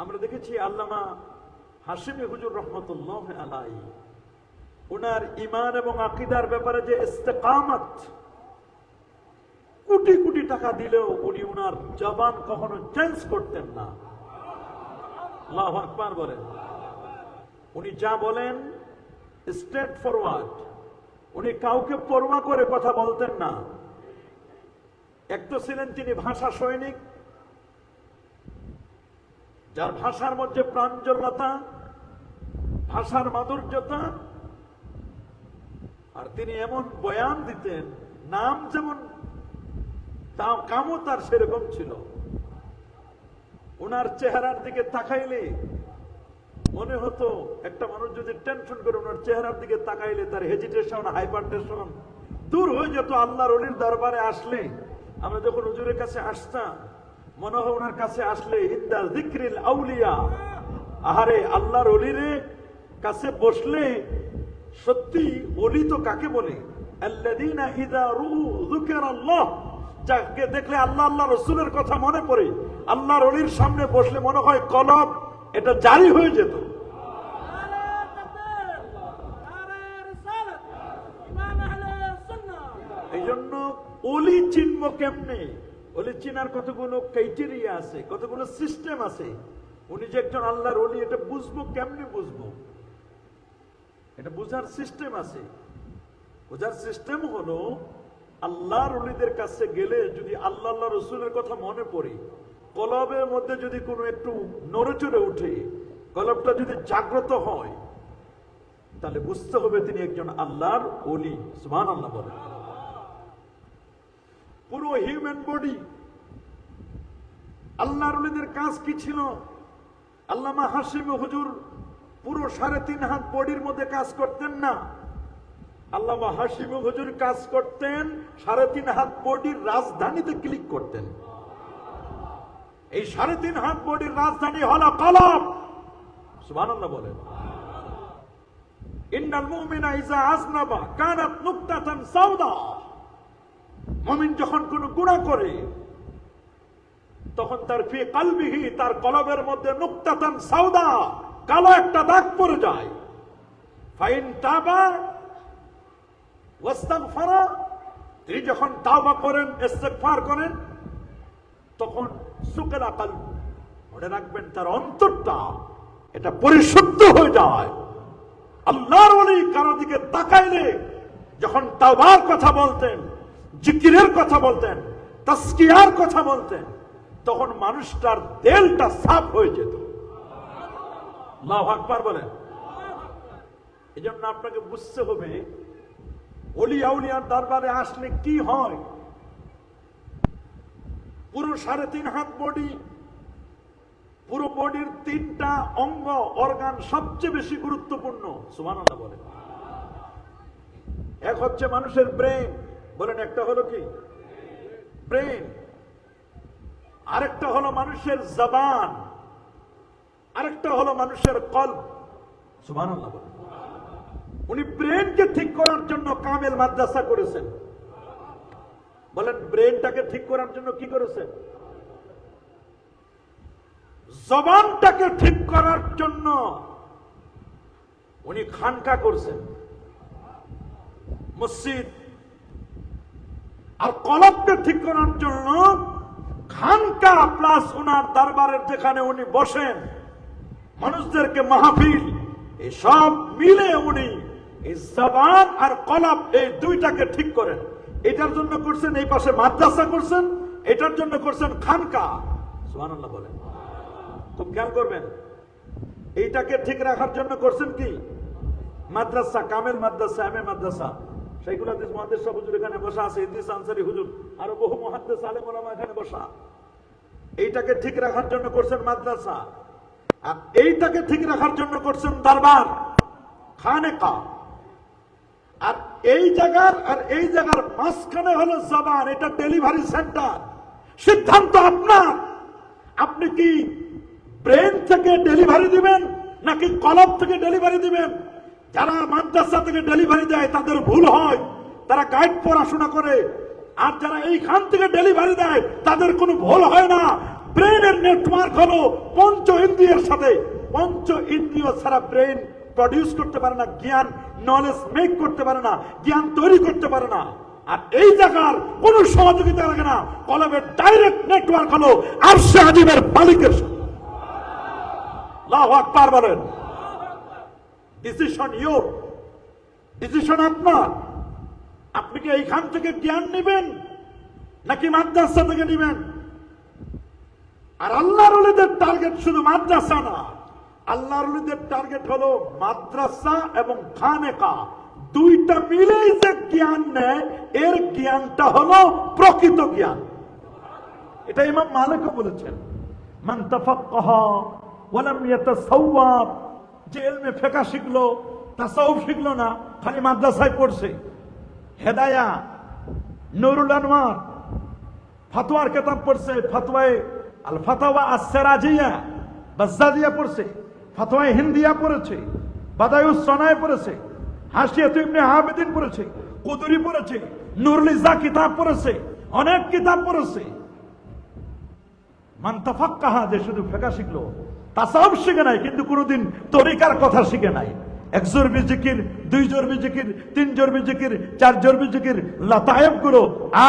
আমরা দেখেছি আল্লামা হাশিমি হুজুর রহমতুল্লাহ আলাইহি ওনার ঈমান এবং আকীদার ব্যাপারে যে ইস্তেকামত, কোটি কোটি টাকা দিলেও উনি ওনার জবান কখনো চেঞ্জ করতেন না। আল্লাহু আকবার বলেন। উনি যা বলেন স্ট্রেট ফরওয়ার্ড, উনি কাউকে পরোয়া করে কথা বলতেন না। এক তো ছিলেন তিনি ভাষা সৈনিক, যার ভাষার মধ্যে প্রাঞ্জলতা, ভাষার মাধুর্যতা, আর তিনি এমন বয়ান দিতেন, নাম যেমন কামও তার সেরকম ছিল। ওনার চেহারার দিকে তাকাইলে মনে হতো একটা মানুষ যদি টেনশন করে ওনার চেহারার দিকে তাকাইলে তার হেজিটেশন, হাইপারটেনশন দূর হয়ে যেত। আল্লাহর ওলির দরবারে আসলে, আমরা যখন হুজুরের কাছে আসতাম, মনে হয় ওনার কাছে আসলে ইন্দা যিকরিল আউলিয়া, আহারে আল্লাহর ওলিরে কাছে বসলে সত্যি ওলি তো কাকে বলে? আল্লাযীনা ইযা রুউ যিকরাল্লাহ, যাকে দেখলে আল্লাহ আল্লাহ রাসূলের কথা মনে পড়ে, আল্লাহর ওলির সামনে বসলে মনে হয় কলব এটা জারি হয়ে যেত। এই জন্য ওলি চিনব কেমনে? ওলি চিনার কতগুলো ক্রাইটেরিয়া আছে, কতগুলো সিস্টেম আছে। উনি যে একজন আল্লাহর ওলি এটা বুঝবো কেমনে? বুঝবো, এটা বুঝার সিস্টেম আছে। বোঝার সিস্টেম হলো আল্লাহর ওলিদের কাছে গেলে যদি আল্লাহ আল্লাহ রসুলের কথা মনে পড়ে, কলবের মধ্যে যদি কোনো একটু নড়েচড়ে উঠে, কলবটা যদি জাগ্রত হয়, তাহলে বুঝতে হবে তিনি একজন আল্লাহর ওলি। সুবহানাল্লাহ বলে। পুরো হিউম্যান বডি, আল্লাহর ওলিদের কাজ কি ছিল? আল্লামা হাশিমি হুজুর পুরো 3.5 হাত বডির মধ্যে কাজ করতেন না। আল্লামা হাশিমি হুজুর কাজ করতেন 3.5 হাত বডির রাজধানীতে ক্লিক করতেন। এই 3.5 হাত বডির রাজধানী হলো কলব। সুবহানাল্লাহ বলেন। ইন্নাল মুমিনা ইযা আযনাবা কানাত নুকতাতান সাওদা, মুমিন যখন কোন গুনাহ করে তখন তার ফি কলবিহি, তার কলবের মধ্যে নুকতাতান সাওদা, কালো একটা দাগ পড়ে যায়। ফাইন তাবা ওয়াস্তাগফারা, তিনি যখন তাওবা করেন, ইস্তিগফার করেন, তখন সুকিলা কলব, মনে রাখবেন তার অন্তরটা এটা পরিশুদ্ধ হয়ে যায়। আল্লাহর ওলি কারো দিকে তাকাইলে যখন তাওবার কথা বলতেন, জিকিরের কথা বলতেন, তাসকিয়ার কথা বলতেন, তখন মানুষটার দিলটা সাফ হয়ে যেত। আল্লাহু আকবার বলেন। এই জন্য আপনাকে বুঝতে হবে ওলি আউলিয়ার দরবারে আসলে কি হয়। পুরো 3.5 হাত বডি, পুরো বডির 3টা অঙ্গ, অর্গান সবচেয়ে বেশি গুরুত্বপূর্ণ। সুবহানাল্লাহ বলেন। এক হচ্ছে মানুষের ব্রেন, বলেন একটা হলো কি? ব্রেন। আরেকটা হলো মানুষের জবান, আরেকটা হলো মানুষের কলব। সুবহানাল্লাহ বলেন। উনি ব্রেনকে ঠিক করার জন্য কামেল মাদ্রাসা করেছেন। বলেন ব্রেনটাকে ঠিক করার জন্য কি করেছেন? জবানটাকে ঠিক করার জন্য উনি খানকা করছেন, মসজিদ। আর কলবকে ঠিক করার জন্য খানকা প্লাস ওনার দরবারের যেখানে উনি বসেন, মানুষদেরকে মাহফিল, এই সব মিলে উনি এই জবান আর কলব এই দুইটাকে ঠিক করেন। এটার জন্য করছেন এই পাশে মাদ্রাসা করছেন, এটার জন্য করছেন খানকা। সুবহানাল্লাহ বলেন। খুব খেয়াল করবেন, এইটাকে ঠিক রাখার জন্য করছেন কি? মাদ্রাসা, কামেল মাদ্রাসা, এমএ মাদ্রাসা। শাইখুল হাদিস মুহাদ্দিস সাহেব হুজুর এখানে বসা আছে, ইদ্রিস আনসারী হুজুর, আরো বহু মুহাদ্দিস আলেম ওলামা এখানে বসা। এইটাকে ঠিক রাখার জন্য করছেন মাদ্রাসা, আর এইটাকে ঠিক রাখার জন্য করছেন দরবার, খানেকা। আর এই জায়গার আর এই জায়গার মাঝখানে হলো জবান, এটা ডেলিভারি সেন্টার। সিদ্ধান্ত আপনার। আপনি কি ব্রেন থেকে ডেলিভারি দিবেন নাকি কলব থেকে ডেলিভারি দিবেন? যারা মাদ্রাসা থেকে ডেলিভারি দেয় তাদের ভুল হয়, তারা গাইড পড়াশোনা করে। আর যারা এইখান থেকে ডেলিভারি দেয় তাদের কোনো ভুল হয় না। ব্রেনের নেটওয়ার্ক হলো পঞ্চ ইন্দ্রিয়ের সাথে। পঞ্চ ইন্দ্রিয় ছাড়া ব্রেন প্রডিউস করতে পারে না, জ্ঞান নলেজ মেক করতে পারে না, জ্ঞান তৈরি করতে পারে না। আর এই জায়গার কোন সহযোগিতা লাগে না। কলমের ডাইরেক্ট নেটওয়ার্ক হলো আরশে আজিমের মালিকের সাথে। আল্লাহু আকবার বলেন। ডিসিশন ইয়োর, ডিসিশন আপনার। আপনি কি এইখান থেকে জ্ঞান নেবেন নাকি মাদ্রাসা থেকে নেবেন? আর আল্লাহর ওলিদের টার্গেট শুধু মাদ্রাসা না, আল্লাহর ওলিদের টার্গেট হলো মাদ্রাসা এবং খানেকা, দুইটা মিলেই যে জ্ঞান নেয় এর জ্ঞানটা হলো প্রকৃত জ্ঞান। এটা ইমাম মালিকও বলেছেন, মান তাফাক্কাহা ওয়া লাম ইয়াতাসাওয়াব, যে ইলমে ফিকহ শিখলো তাসাউফ শিখলো না, খালি মাদ্রাসায় পড়ছে। হেদায়া, নুরুল আনওয়ার, ফতোয়ার কিতাব পড়ছে, ফতোয়ায়ে আল ফাতাওয়া আস-সিরাজিয়া বাজ্জাজিয়া পড়ছে, ফতোয়ায়ে হিন্দিয়া পড়েছে, বাদায়ুস সানায় পড়েছে, হাসিয়াত ইবনে আবিদিন পড়েছে, কুদুরি পড়েছে, নুরুল ইজ্জা কিতাব পড়েছে, অনেক কিতাব পড়েছে। মান তাফাক্কাহা, যে শুধু ফিকহ শিখলো, তাসাউফ শিখে নাই, কিন্তু কোনোদিন তরিকার কথা শিখে নাই। এক জরবি জিকির, দুই জরবি জিকির, তিন জরবি জিকির, চার জরবি জিকির, লতায়েব গুলো,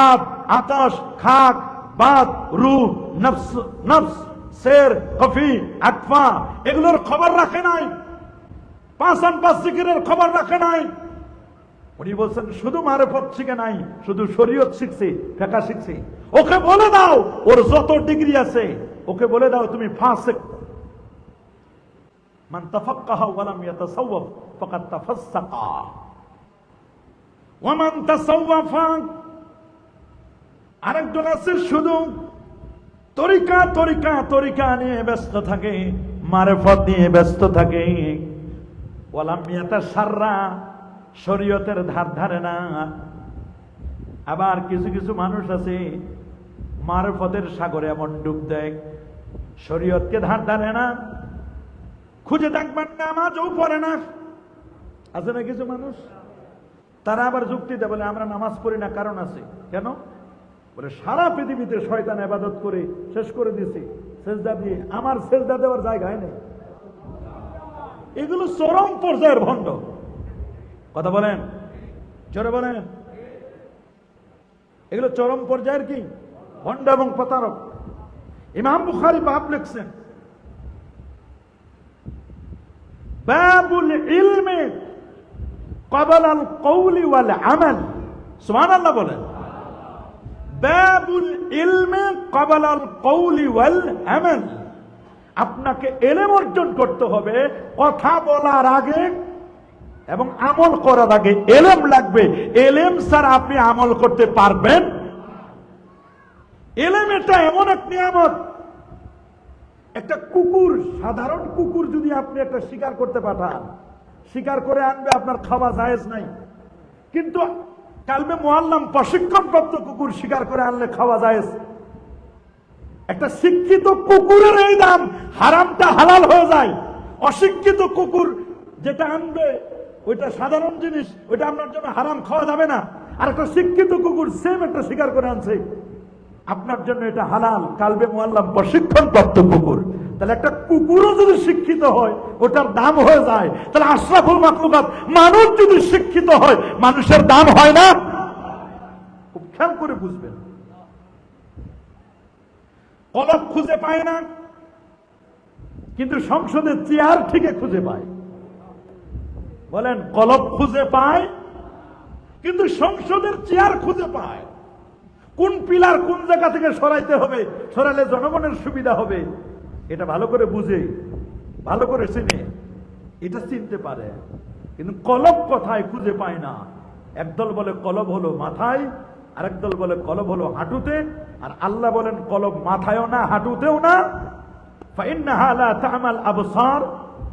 আব, আকাশ, খাক, বাত, রূহ, নফস, নফস, শের, কফি, আকফা, এগুলোর খবর রাখে নাই। পাঁচান পাঁচ জিকিরের খবর রাখে নাই। উনি বলছেন শুধু মারিফত শিখে নাই, শুধু শরীয়ত শিখছে, ফিকহ শিখছে। ওকে বলে দাও ওর যত ডিগ্রি আছে, ওকে বলে দাও তুমি ফাসিক। মান তাফাক্কাহা ওয়া লাম ইয়াতাসাওয়াফ ফাকাদ তাফাসসাকা ওয়া মান তাসাওয়াফা, আরেকজন আছে শুধু তরিকা তরিকা তরিকা নিয়ে ব্যস্ত থাকে, মারিফত নিয়ে ব্যস্ত থাকে। ওয়া লাম ইয়াতাশাররা, শরীয়তের ধার ধারে না। আবার কিছু কিছু মানুষ আছে মারিফতের সাগরে এমন ডুব দেয়, শরীয়তকে ধার ধারে না। খুঁজে দেখবেন নামাজও পড়ে না। আছে না কিছু মানুষ, তারা আবার যুক্তি দেয়, বলে আমরা নামাজ পড়ি না, কারণ আছে। কেন? বলে সারা পৃথিবীতে শয়তান ইবাদত করে শেষ করে দিয়েছে সেজদা দিয়ে, আমার সেজদা দেওয়ার জায়গায় নেই। এগুলো চরম পর্যায়ের ভণ্ড। কথা বলেন, জোরে বলেন। এগুলো চরম পর্যায়ের কি ভণ্ড এবং প্রতারক। ইমাম বুখারী বাব লিখছেন, বাবুল ইলমি ক্বাবলা আল কওলি ওয়াল আমাল। সুবহানাল্লাহ বলেন। বাবুল ইলমি ক্বাবলা আল কওলি ওয়াল আমাল। আপনাকে ইলম অর্জন করতে হবে কথা বলার আগে এবং আমল করার আগে ইলম লাগবে। ইলম ছাড়া আপনি আমল করতে পারবেন? ইলম এটা এমন এক নিয়ামত। একটা কুকুর, সাধারণ কুকুর যদি আপনি একটা শিকার করতে পাঠান, শিকার করে আনবে, আপনার খাওয়া জায়েজ নাই। কিন্তু কালবে মুআল্লাম, প্রশিক্ষণপ্রাপ্ত কুকুর শিকার করে আনলে খাওয়া জায়েজ। একটা শিক্ষিত কুকুরের এই দাম, হারামটা হালাল হয়ে যায়। অশিক্ষিত কুকুর যেটা আনবে ওইটা সাধারণ জিনিস, ওইটা আপনার জন্য হারাম, খাওয়া যাবে না। আর একটা শিক্ষিত কুকুর সেম একটা শিকার করে আনছে, আপনার জন্য এটা হালাল। কালবে মুআল্লাম, প্রশিক্ষণপ্রাপ্ত কুকুর। তাহলে একটা কুকুরও যদি শিক্ষিত হয় ওটার দাম হয়ে যায়, তাহলে আশরাফুল মাখলুকাত মানুষ যদি শিক্ষিত হয় মানুষের দাম হয় না? খুব খেয়াল করে বুঝবেন। কলব খুঁজে পায় না, কিন্তু সংসদের চেয়ার ঠিকই খুঁজে পায়। বলেন, কলব খুঁজে পায় কিন্তু সংসদের চেয়ার খুঁজে পায়। কোন পিলার কোন জায়গা থেকে সরাইতে হবে, সরালে জনগণের সুবিধা হবে, এটা ভালো করে বুঝে, ভালো করে চিনে, এটা চিনতে পারে। কিন্তু কলব কোথায় খুঁজে পায় না। একদল বলে কলব হলো মাথায়, আরেক দল বলে কলব হলো হাঁটুতে। আর আল্লাহ বলেন কলব মাথায়ও না, হাঁটুতেও না। ফাইন্নাহা লা তা'মাল আবসার,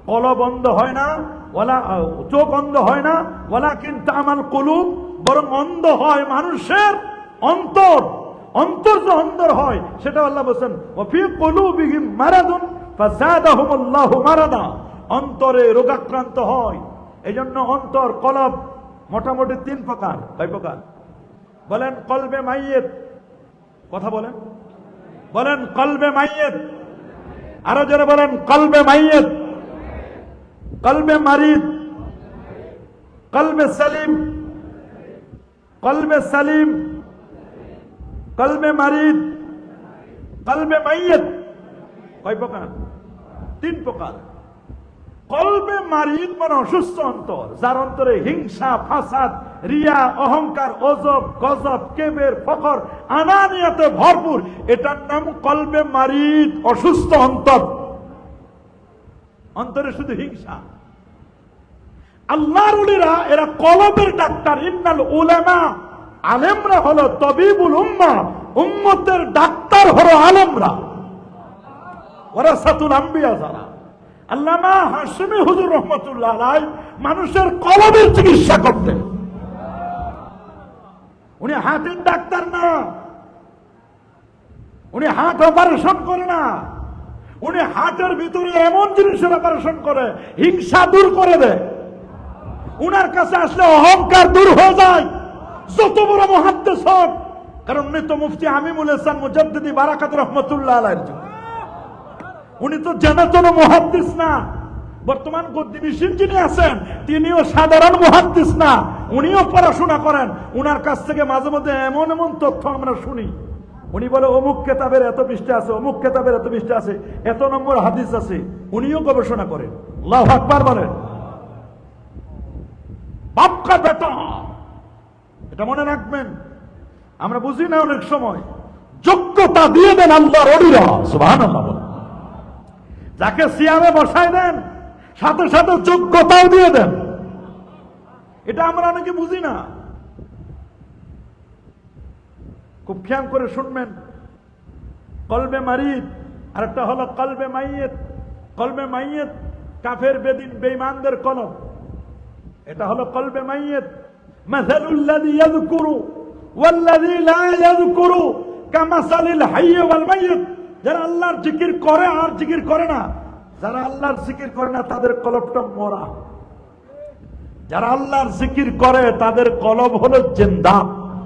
কলব অন্ধ হয় না, ওয়ালা চোখ অন্ধ হয় না, ওয়ালাকিন তা'মাল কুলুব, বরং অন্ধ হয় মানুষের অন্তর। অন্তর যে অন্তর হয় সেটা আল্লাহ বলেন, ওয়া ফি কুলুবিহিম মারাদুন ফাযাদাহুমুল্লাহু মারাদা। অন্তরে রোগাক্রান্ত হয়। এইজন্য অন্তর, কলব মোটামুটি তিন প্রকার। কয় প্রকার বলেন? কলবে মাইয়িত, কথা বলেন, বলেন কলবে মাইয়েত, আরো জোরে বলেন কলবে মাইয়েত, কলবে মারিদ, কলবে সালিম, কলবে সালিম, কলবে মারিদ, কলবে মাইয়েত। কয় প্রকার? 3 প্রকার। কলবে মারিদ মানে অসুস্থ অন্তর, যার অন্তরে হিংসা, ফাসাদ, রিয়া, অহংকার, অজব, গজব, কেবের, ফখর, আনানিয়াতে ভরপুর, এটার নাম কলবে মারিদ, অসুস্থ অন্তর। অন্তরে শুধু হিংসা। আল্লাহর ওলিরা এরা কলবের ডাক্তার। ইন্নাল উলামা, আলেমরা হলো তবিবুল উম্মাহ, উম্মতের ডাক্তার হলো আলেমরা। ওয়ারাসাতুল আম্বিয়া যারা। আল্লামা হাশমি হুজুর রহমাতুল্লাহ আলাইহি মানুষের কলবের চিকিৎসা করতেন। উনি হার্টের ডাক্তার না, উনি হার্ট অপারেশন করে না, উনি হার্টের ভিতরে এমন জিনিসের অপারেশন করে হিংসা দূর করে দেয়। উনার কাছে আসলে অহংকার দূর হয়ে যায়, যত বড় মুহাদ্দিস হোক। কারণ উনি তো মুফতি আমিমুল ইহসান মুজাদ্দিদি বারাকাত রহমাতুল্লাহ আলাইহি। উনি তো জানাতন মুহাদ্দিস না। বর্তমান গদ্দিমিশিন যিনি আছেন তিনিও সাধারণ মুহাদ্দিস না, উনিও পড়াশোনা করেন। উনার কাছ থেকে মাঝে মধ্যে এমন এমন তথ্য আমরা শুনি। উনি বলে অমুক কেতাবের এত পৃষ্ঠা আছে, অমুক কেতাবের এত পৃষ্ঠা আছে, এত নম্বর হাদিস আছে। উনিও গবেষণা করেন। আল্লাহু আকবার বলেন। বাপকা বেটা, এটা মনে রাখবেন। আমরা বুঝি না অনেক সময়। যোগ্যতা দিয়ে দেন আল্লাহর ওলিরা, সুবহানাল্লাহ বলেন। যাকে সিয়ামে বসায় দেন সাথে সাথে যোগ্যতাও দিয়ে দেন। এটা আমরা অনেকে বুঝি না। খুব খেয়াল করে শুনবেন। কলবে মারিদ আর একটা হলো কলবে মাইয়েত। কলবে মাইয়েত কাফের, বেদিন, বেঈমানদের কলব। এটা হলো কলবে মাইয়েত। মাসালুল্লাযী ইয়াযকুরু ওয়াল্লাযী লা ইয়াযকুরু কামাসালিল হাইয়্যি ওয়াল মাইয়্যিত। যারা আল্লাহর জিকির করে আর জিকির করে না, যারা আল্লাহর জিকির করে না তাদের কলবটা মরা। যারা আল্লাহর জিকির করে তাদের কলব হলো জিন্দা।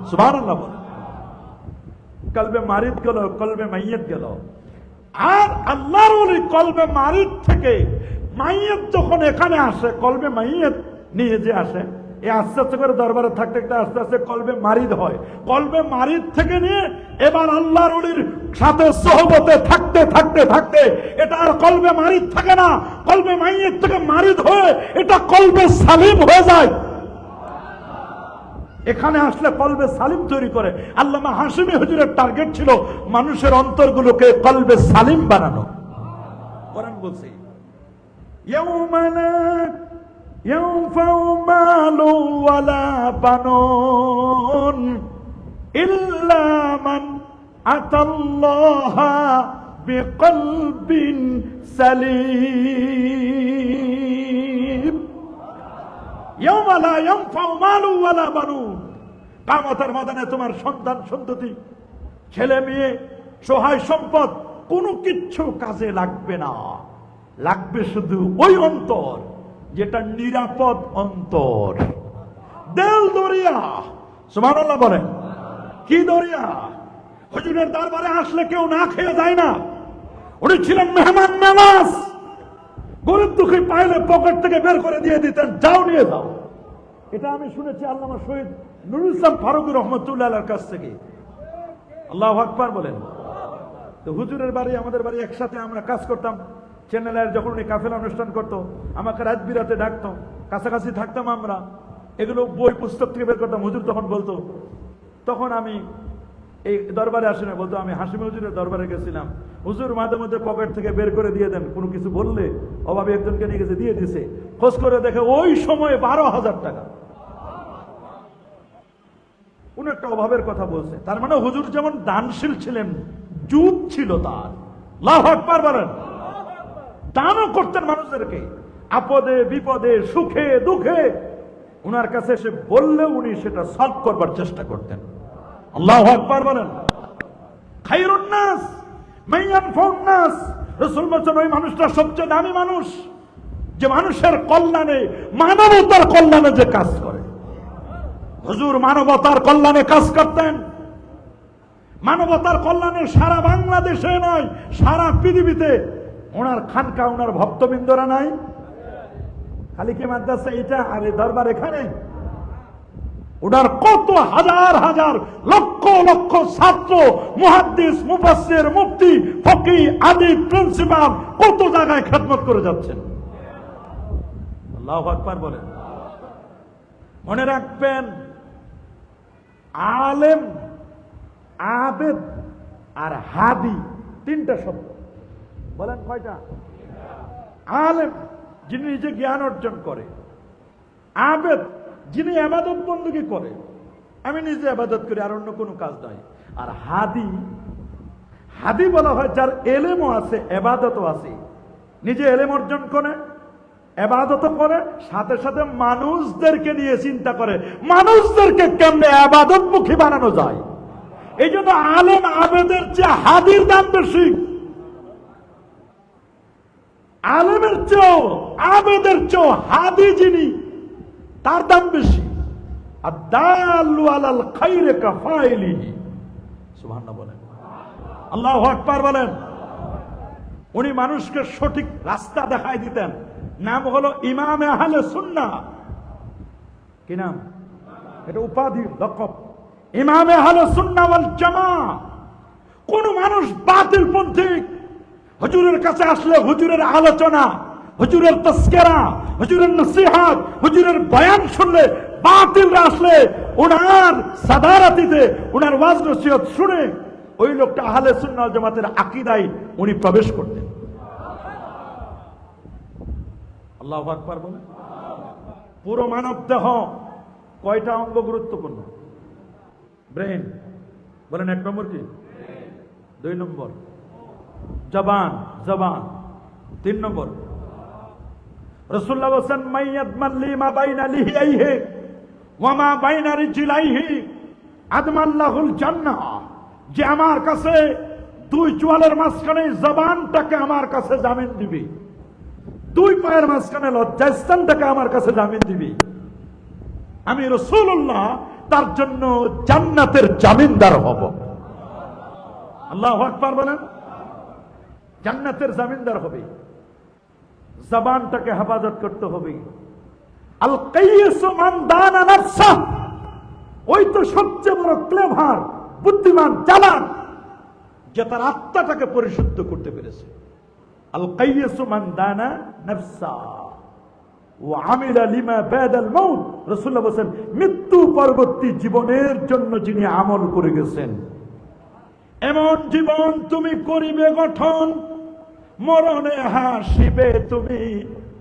সুবহানাল্লাহ বলেন। কলবে মারিদ গেল, কলবে মাইয়েত গেল। আর আল্লাহর ওলি কলবে মারিদ থেকে মাইয়েত যখন এখানে আসে, কলবে মাইয়েত নিয়ে যে আসে, এই আস্তে আস্তে করে দরবারে থাকতে থাকতে আস্তে আস্তে কলবে মারিদ হয়। কলবে মারিদ থেকে নিয়ে এবার আল্লাহর ওলির সাথে সোহবতে থাকতে থাকতে থাকতে এটা আর কলবে মারিদ থাকে না, কলবে মাইয়েত থেকে মারিদ হয়ে এটা কলবে সালিম হয়ে যায়। এখানে আসলে কলবে সালিম তৈরি করে। আল্লামা হাশমি হুজুরের টার্গেট ছিল মানুষের অন্তরগুলোকে কলবে সালিম বানানো। কোরআন বলছে ইয়াউমা লা ইয়ানফাউ মালু ওয়ালা বানুন ইল্লা মান আতাল্লাহা বিকলবিন সালিম। ইয়াউমা লা ইয়ানফাউ মালু ওয়ালা বানুন। কিয়ামতের ময়দানে তোমার সন্তান সন্ততি, ছেলে মেয়ে, সহায় সম্পদ কোনো কিচ্ছু কাজে লাগবে না। লাগবে শুধু ওই অন্তর যেটা নিরাপদ অন্তর। দেল দরিয়া। সুবহানাল্লাহ বলেন। কি দরিয়া? হুজুরের দরবারে আসলে কেউ না খেয়ে যায় না। উনি ছিলেন মেহমান নওয়াজ। গরিব দুঃখী পাইলে পকেট থেকে বের করে দিয়ে দিতেন, যাও নিয়ে যাও। এটা আমি শুনেছি আল্লামা শহীদ নুরুল ইসলাম ফারুকী রহমতুল্লাহ আলাইহির কাছ থেকে। আল্লাহু আকবার বলেন। তো হুজুরের বাড়ি আমাদের বাড়ি একসাথে আমরা কাজ করতাম। চ্যানেলের যখন উনি কাফেলা অনুষ্ঠান করতো আমাকে রাত বিরাতে ডাকতো, কাছাকাছি থাকতাম আমরা। এগুলো বই পুস্তক থেকে বের করতাম। হুজুর তখন বলতো, তখন আমি এই দরবারে আসি না, বলতো আমি হাশমি হুজুরের দরবারে গেছিলাম। হুজুর মাঝে মধ্যে পকেট থেকে বের করে দিয়ে দেন, কোনো কিছু বললে অভাবে একজনকে নিয়ে গেছে, দিয়ে দিছে। খোঁজ করে দেখে ওই সময়ে 12,000 টাকা। কোন একটা অভাবের কথা বলছে। তার মানে হুজুর যেমন দানশীল ছিলেন, জুদ ছিল তার। আল্লাহু আকবার বলেন। দানও করতেন মানুষদেরকে, আপদে বিপদে সুখে দুঃখে। উনার কাছে এসে বললে উনি সেটা সলভ করবার চেষ্টা করতেন। আল্লাহু আকবার বলেন। খায়রুন নাস মান ইয়ানফাউন নাস। রাসূল বলেছেন ওই মানুষটা সবচেয়ে দামি মানুষ যে মানুষের কল্যাণে, মানবতার কল্যাণে যে কাজ করে। হুজুর মানবতার কল্যাণে কাজ করতেন। মানবতার কল্যাণে সারা বাংলাদেশে নয়, সারা পৃথিবীতে ওনার খানকা, ওনার ভক্তবৃন্দরা নাই। খালি কি মাদ্রাসা এটা আর দরবার এখানে? ওনার কত হাজার হাজার লক্ষ লক্ষ ছাত্র, মুহাদ্দিস, মুফাসসির, মুফতি, ফকিহ, আদিব, প্রিন্সিপাল কত জায়গায় খেদমত করে যাচ্ছেন। আল্লাহু আকবার বলেন। মনে রাখবেন, আলেম, আবেদ আর হাদি তিনটা শব্দ। বলেন কয়টা? আলেম যিনি নিজে জ্ঞান অর্জন করে, আবেদ যিনি ইবাদত বندگی করে, আমি নিজে ইবাদত করি আর অন্য কোনো কাজ নাই, আর হাদি, হাদি বলা হয় যার এলেমও আছে ইবাদতও আছে, নিজে এলেম অর্জন করে, ইবাদতও করে, সাথে সাথে মানুষদেরকে নিয়ে চিন্তা করে মানুষদেরকে কেমনে ইবাদতমুখী বানানো যায়। এই জন্য আলেম আবেদের চেয়ে হাদির দাম বেশি, আলেমের চেয়েও আবেদের চেয়েও হাদি যিনি তার দাম বেশি। আদ-দাল্লু আলাল খায়রি কাফাইলিহি। সুবহানাল্লাহ বলেন, আল্লাহু আকবার বলেন। উনি মানুষকে সঠিক রাস্তা দেখায় দিতেন। নাম হলো ইমামে আহলে সুন্নাহ। কি নাম? এটা উপাধি, লকব। ইমামে আহলে সুন্নাহ ওয়াল জামাআহ। কোন মানুষ বাতিল পন্থী হুজুরের কাছে আসলে হুজুরের আলোচনা, হুজুরের তাজকিরা, হুজুরের নসিহত, হুজুরের বয়ান শুনলে, বাতিলরা আসলে ওনার সাদারাতিতে, ওনার ওয়াজ নসিহত শুনে ওই লোকটা আহলে সুন্নাহ ওয়াল জামাতের আকীদায় উনি প্রবেশ করতেন। আল্লাহু আকবার বলেন। পুরো মানব দেহ কয়টা অঙ্গ গুরুত্বপূর্ণ? ব্রেন। বলেন এক নম্বর কি? দুই নম্বর জবান, জবান। তিন নম্বর রাসূলুল্লাহ বলেন, মাইয়াদমান লিমা বাইনা লিহিয়াইহি ওয়া মা বাইনা রিজলাইহি আদমাল্লাহুল জান্নাহ। যে আমার কাছে দুই চোয়ালের মাঝখানে জবানটাকে আমার কাছে জামিন দিবি, দুই পায়ের মাঝখানে লজ্জাস্থানটাকে আমার কাছে জামিন দিবি, আমি রাসূলুল্লাহ তার জন্য জান্নাতের জামিনদার হব। আল্লাহু আকবার বলেন। জান্নাতের জামিনদার হবে। জবানটাকে হেফাজত করতে হবে। আল কাইয়িসু মান দানা নাফসা। ওই তো সবচেয়ে বড় ক্লেভার, বুদ্ধিমান, চালাক, যে তার আত্মাটাকে পরিশুদ্ধ করতে পেরেছে। আল কাইয়িসু মান দানা নাফসা ওয়া আমিলা লিমা বাদাল মাউত। রাসূলুল্লাহ বলেন, মৃত্যু পরবর্তী জীবনের জন্য যিনি আমল করে গেছেন, এমন জীবন তুমি করিবে গঠন, মরণে হাসিবে তুমি,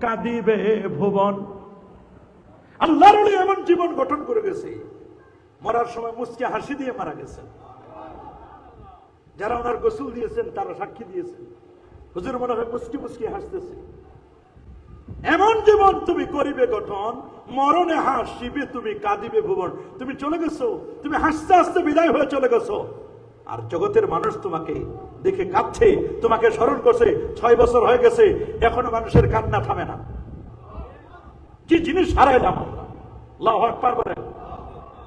কাঁদিবে ভুবন। আল্লাহর ওলি এমন জীবন গঠন করে গেছে, মরার সময় মুচকি হাসি দিয়ে মারা গেছেন। যারা ওনার গোসল দিয়েছেন তারা সাক্ষী দিয়েছেন, হুজুর মনে হয় মুচকি মুচকি হাসতেছে। এমন জীবন তুমি করিবে গঠন, মরণে হাসিবে তুমি, কাঁদিবে ভুবন। তুমি চলে গেছো, তুমি হাসতে হাসতে বিদায় হয়ে চলে গেছো, আর জগতের মানুষ তোমাকে দেখে কাঁদছে, তোমাকে স্মরণ করছে। 6 বছর হয়ে গেছে, এখনো মানুষের কান্না থামে না। কি জিনিস হারাইলাম। আল্লাহু আকবার বলেন।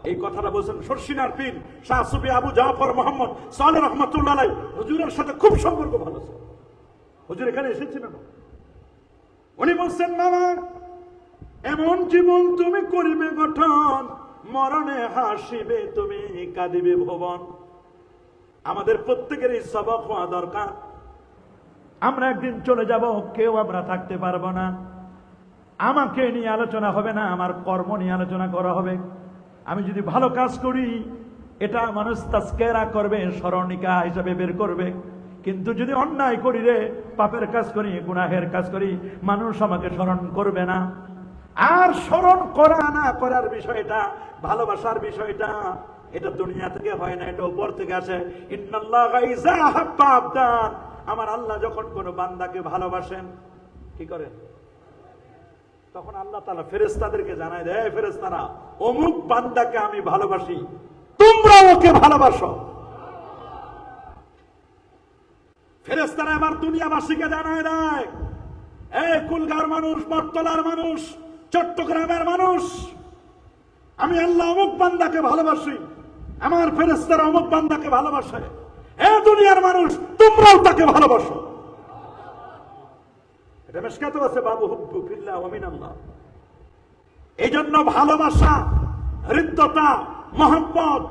এই কথাটা বলছেন শর্ষিনার পীর শাহ সুফি আবু জাফর মোহাম্মদ সালেহ রহমাতুল্লাহ আলাইহি। হুজুরের সাথে খুব সম্পর্ক ভালো ছিল। হুজুর এখানে এসেছিলেন, উনি বলছেন, মামা এমন জীবন তুমি করিবে গঠন, মরণে হাসিবে তুমি, কাঁদিবে ভুবন। আমাদের প্রত্যেকেরই সবক হওয়া দরকার। আমরা একদিন চলে যাব, কেউ আমরা থাকতে পারবো না। আমাকে নিয়ে আলোচনা হবে না, আমার কর্ম নিয়ে আলোচনা করা হবে। আমি যদি ভালো কাজ করি এটা মানুষ তাজকিরা করবে, স্মরণিকা হিসাবে বের করবে। কিন্তু যদি অন্যায় করি রে, পাপের কাজ করি, গুনাহের কাজ করি, মানুষ আমাকে স্মরণ করবে না। আর স্মরণ করা না করার বিষয়টা, ভালোবাসার বিষয়টা, এটা দুনিয়া থেকে হয় না, এটা উপর থেকে আসে। ইন্নাল্লাহা ইযা হাব্বা আবদান। আমার আল্লাহ যখন কোন বান্দাকে ভালোবাসেন কি করেন? তখন আল্লাহ তাআলা ফেরেশতাদেরকে জানায় দেয়, ফেরেশতারা অমুক বান্দাকে আমি ভালোবাসি, তোমরা ওকে ভালোবাসো। ফেরেশতারা আবার দুনিয়াবাসীকে জানায় দেয়, এই কুলগার মানুষ, বটতলার মানুষ, চট্টগ্রামের মানুষ, আমি আল্লাহ অমুক বান্দাকে ভালোবাসি। আমার ফেরেশতারা অমুক বান্দাকে ভালোবাসে, এ দুনিয়ার মানুষ তোমরাও তাকে ভালোবাসো। এটা মিশকাতে আছে বাবু হুব্বু ফিল্লাহ ওয়া মিনাল্লাহ। এই জন্য ভালোবাসা, হৃদ্যতা, মহব্বত,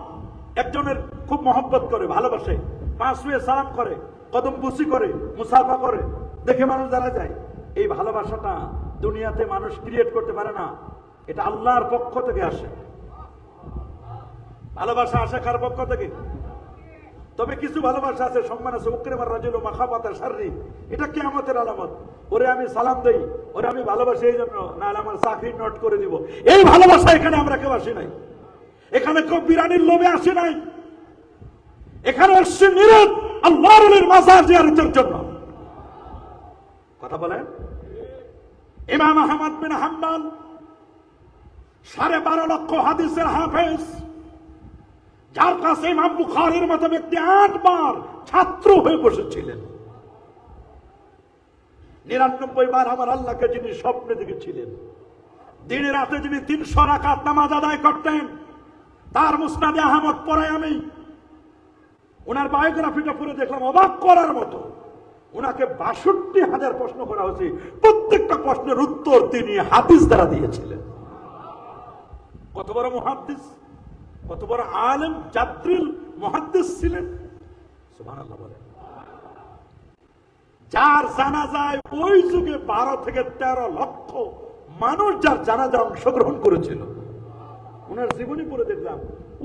একজনের খুব মহব্বত করে, ভালোবাসে, পাঁচ ছুঁয়ে সালাম করে, কদম বুসি করে, মুসাফা করে, দেখে মানুষ জানা যায়। এই ভালোবাসাটা দুনিয়াতে মানুষ ক্রিয়েট করতে পারে না, এটা আল্লাহর পক্ষ থেকে আসে। ভালোবাসা আসে কার পক্ষ থেকে? তবে কিছু ভালোবাসা আছে, সম্মান আছে, উকরিমার রাজুল মাখাফাতার শাররি, এটা কিয়ামতের আলামত। ওরে আমি সালাম দেই, ওরে আমি ভালোবাসি এই জন্য, নাহলে আমার চাকরি নোট করে দিব। এই ভালোবাসা এখানে আমরা কেউ আসি নাই। এখানে কেউ বিরানির লোভে আসি নাই। এখানে আসছে নিরত আল্লাহর ওলির মাজার জিয়ারতের জন্য। কথা বলেন। ইমাম আহমদ বিন হাম্বল 12.5 লক্ষ হাদিসের হাফেজ, যার কাছে ইমাম বুখারীর মতো ব্যক্তি 8 বার ছাত্র হয়ে বসেছিলেন। 99 বার আমার আল্লাহকে যিনি স্বপ্নে দেখেছিলেন, দিনে রাতে যিনি 300 রাকাত নামাজ আদায় করতেন, তার মুসনাদে আহমদ পড়ে আমি ওনার বায়োগ্রাফিটা পড়ে দেখলাম, অবাক করার মতো। ওনাকে 62,000 প্রশ্ন করা হয়েছে, প্রত্যেকটা প্রশ্নের উত্তর তিনি হাদিস দ্বারা দিয়েছিলেন। কত বড় মুহাদ্দিস, কত বড় আলেম, জাদ্রিল মুহাদ্দিস ছিলেন। সুবহানাল্লাহ বলেন। যার জানাজায় ওই যুগে 12 থেকে 13 লক্ষ মানুষ যার জানাজা অংশগ্রহণ করেছিল, ওনার জীবনী পড়ে দেখলাম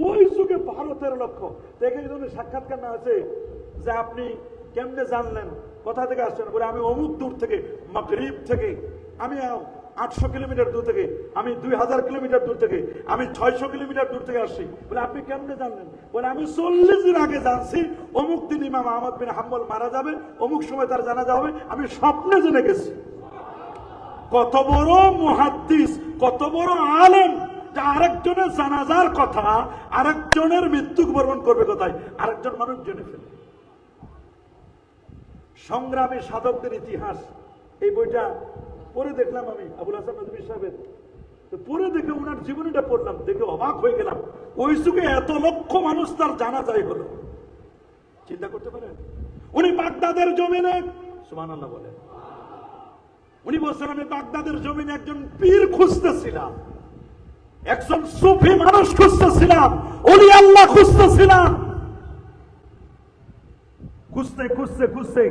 ওই যুগে 12-13 লক্ষ। দেখে একজনের সাক্ষাৎকার না আছে যে আপনি কেমনে জানলেন, কোথা থেকে আসছেন? বলে আমি অমুক দূর থেকে, মাগরিব থেকে, আমি 800 কিলোমিটার দূর থেকে, আমি 2000 কিলোমিটার দূর থেকে, আমি 600 কিলোমিটার দূর থেকে আসছি। বলে আপনি কেমনে জানলেন? বলে আমি 40 দিন আগে জানছি অমুক দিন ইমাম আহমদ বিন হাম্বল মারা যাবে, অমুক সময় তার জানাজা হবে, আমি স্বপ্নে জেনে গেছি। কত বড় মুহাদ্দিস, কত বড় আলেম, যে আরেকজনের জানাজার কথা, আরেকজনের মৃত্যু বরণ করবে কোথায়, আরেকজন মানুষ জেনে ফেলে। সংগ্রামী সাধকদের ইতিহাস, এই বইটা পড়ে দেখলাম আমি আবুল হাসান নদভী সাহেবের। তো পড়ে দেখে ওনার জীবনীটা পড়লাম, দেখে অবাক হয়ে গেলাম। ওই যুগে এত লক্ষ মানুষ তার জানাজাই হলো। চিন্তা করতে পারেন। উনি বাগদাদের জমিনে, সুবহানাল্লাহ বলেন, উনি বলছেন আমি বাগদাদের জমিনে একজন পীর খুঁজতেছিলাম, একজন সুফি মানুষ খুঁজতেছিলাম, ওলি আল্লাহ খুঁজতেছিলাম। খুঁজতে খুঁজতে খুঁজতে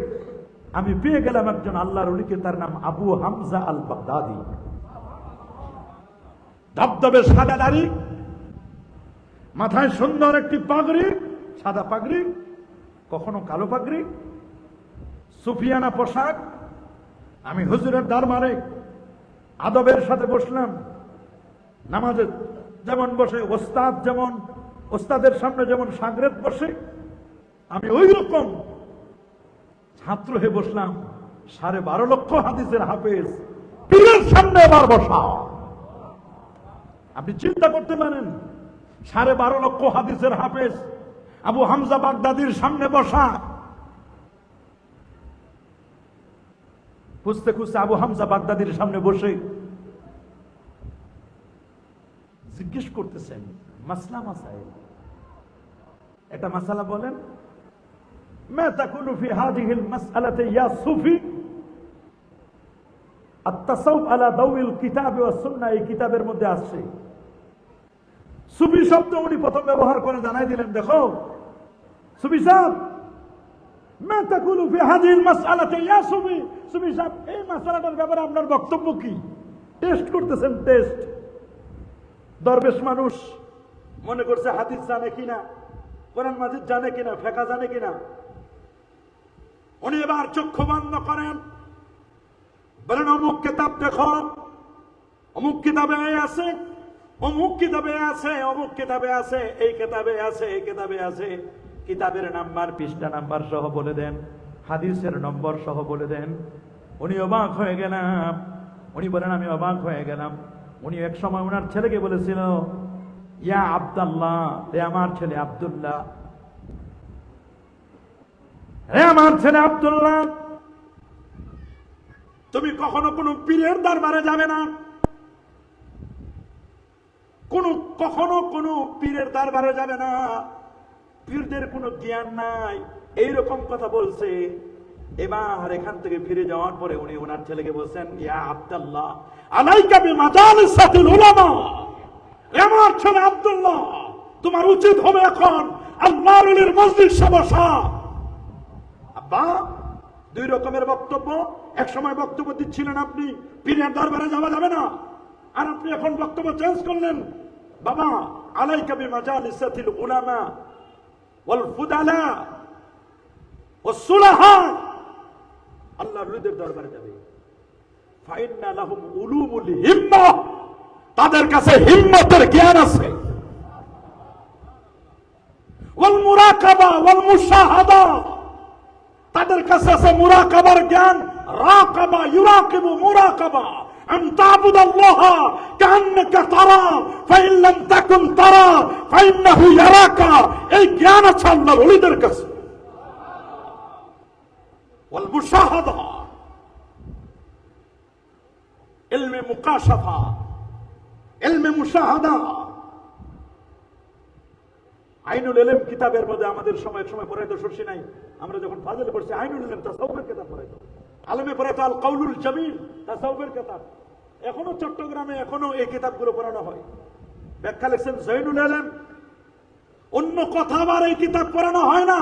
আমি পেয়ে গেলাম একজন আল্লাহর ওলিকে, তার নাম আবু হামজা আল বাগদাদি। ধবধবে সাদা দাড়ি, মাথায় সুন্দর একটি পাগড়ি, সাদা পাগড়ি, কখনো কালো পাগড়ি, সুফিয়ানা পোশাক। আমি হুজুরের দরবারে আদবের সাথে বসলাম। নামাজে যেমন বসে ওস্তাদ, যেমন ওস্তাদের সামনে যেমন শাগরেদ বসে, আমি ওই রকম ছাত্র হয়ে বসলাম। 12.5 লক্ষ হাদিসের হাফেজ পীরের সামনে আবার বসা। আপনি চিন্তা করতে পারেন, 12.5 লক্ষ হাদিসের হাফেজ আবু হামজা বাগদাদির সামনে বসা। খুঁজতে খুঁজতে আবু হামজা বাগদাদির সামনে বসে জিজ্ঞেস করতেছেন, মাসলা মাসাইল, এটা মাসালা বলেন। মা তাকুলু ফি হাযিহিল মাসআলাতি ইয়া সুফি? আত-তাসাউফ আলা দাওইল কিতাব ওয়া সুন্নাহ, এই কিতাবের মধ্যে আছে। সুফি শব্দ উনি প্রথম ব্যবহার করে জানাই দিলেন, দেখো সুফি সাহেব, মা তাকুলু ফি হাযিহিল মাসআলাতি ইয়া সুফি, সুফি সাহেব এই মাসআলাটার ব্যাপারে আপনার বক্তব্য কি? টেস্ট করতেছেন, টেস্ট। দরবেশ মানুষ মনে করছে হাদিস জানে কিনা, কোরআন মাজিদ জানে কিনা, ফিকহ জানে কিনা। উনি এবার চক্ষু বন্ধ করেন, বলেন অমুক কিতাব দেখো, অমুক কিতাবে আছে, অমুক কিতাবে আছে, অমুক কিতাবে আছে, এই কিতাবে আছে, এই কিতাবে আছে। কিতাবের নাম্বার, পৃষ্ঠা নাম্বার সহ বলে দেন, হাদিসের নম্বর সহ বলে দেন। উনি অবাক হয়ে গেলাম। উনি বলেন আমি অবাক হয়ে গেলাম। উনি এক সময় ওনার ছেলেকে বলেছিল, ইয়া আব্দুল্লাহ, হে আমার ছেলে আব্দুল্লাহ, হে আমার ছেলে আব্দুল্লাহ, তুমি কখনো কোনো পীরের দরবারে যাবে না, কখনো কোনো পীরের দরবারে যাবে না, পীরদের কোনো জ্ঞান নাই, এইরকম কথা বলছে। এবার এখান থেকে ফিরে যাওয়ার পরে উনি ওনার ছেলেকে বলছেন, ইয়া আব্দুল্লাহ আলাইকা বিমাজালিসাতিল উলামা, আমার ছেলে আব্দুল্লাহ তোমার উচিত হবে এখন আল্লাহর ওলির মজলিসে বসা। আব্বা, দুই রকমের বক্তব্য। এক সময় বক্তব্য দিচ্ছিলেন আপনি পীরের দরবারে যাওয়া যাবে না, আর আপনি এখন বক্তব্য চেঞ্জ করলেন। বাবা, আলাইকা বিমাজালিসাতিল উলামা ওয়াল ফুদালা ওয়াস সুলাহা, আল্লাহর ওলিদের দরবারে যাবে। ফাইন্না লাহুম উলুমুল হিম্মাহ, তাদের কাছে হিম্মতের জ্ঞান আছে। ওয়াল মুরাকাবা ওয়াল মুশাহাদা, তাদের কাছে আছে মুরাকাবার জ্ঞান। রাকাবা ইউরাকিবু মুরাকাবা, আন তা'বুদাল্লাহ কান্নাকা তারা ফাইন লাম তাকুন তারা ফাইন্নাহু ইয়ারাকা, এই জ্ঞান আছে আল্লাহর ওলিদের কাছে। ওয়াল মুশাহাদা, ইলমে মুকাশাফা, ইলমে মুশাহাদা। আইনুল ইলম কিতাবের মধ্যে আমাদের সময় পড়াইতো সরষি নাই, আমরা যখন ফাজিলে পড়ছি আইনুল ইলম তাসাউফের কিতাব পড়াইতো, আলেমে পড়াইতো আল কাউলুল জামিল তাসাউফের কিতাব। এখনো চট্টগ্রামে এখনো এই কিতাবগুলো পড়ানো হয়। ব্যাখ্যা লিখছেন জয়নুল ইলম। অন্য কথা আবার এই কিতাব পড়ানো হয় না।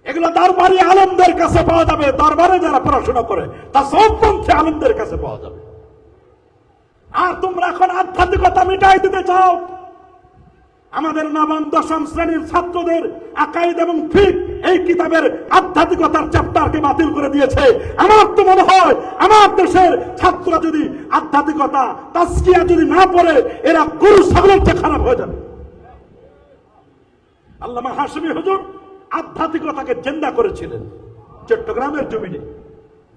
এগুলো দরবারি আলেমদের কাছে পাওয়া যাবে, দরবারে যারা পড়াশোনা করে তাসাউফপন্থী আলেমদের কাছে পাওয়া যাবে। আর তোমরা এখন আধ্যাত্মিকতা মিটাই দিতে চাও। আমাদের নবম দশম শ্রেণীর ছাত্রদের আকাইদ এবং ফিকহ এই কিতাবের আধ্যাত্মিকতার চ্যাপ্টারকে বাতিল করে দিয়েছে। আমার তো মনে হয় আমার দেশের ছাত্ররা যদি আধ্যাত্মিকতা তাজকিয়া যদি না পড়ে, এরা গরু ছাগলের চেয়ে খারাপ হয়ে যাবে। আল্লামা হাশমি হুজুর আধ্যাত্মিকতাকে জিন্দা করেছিলেন চট্টগ্রামের জমিনে।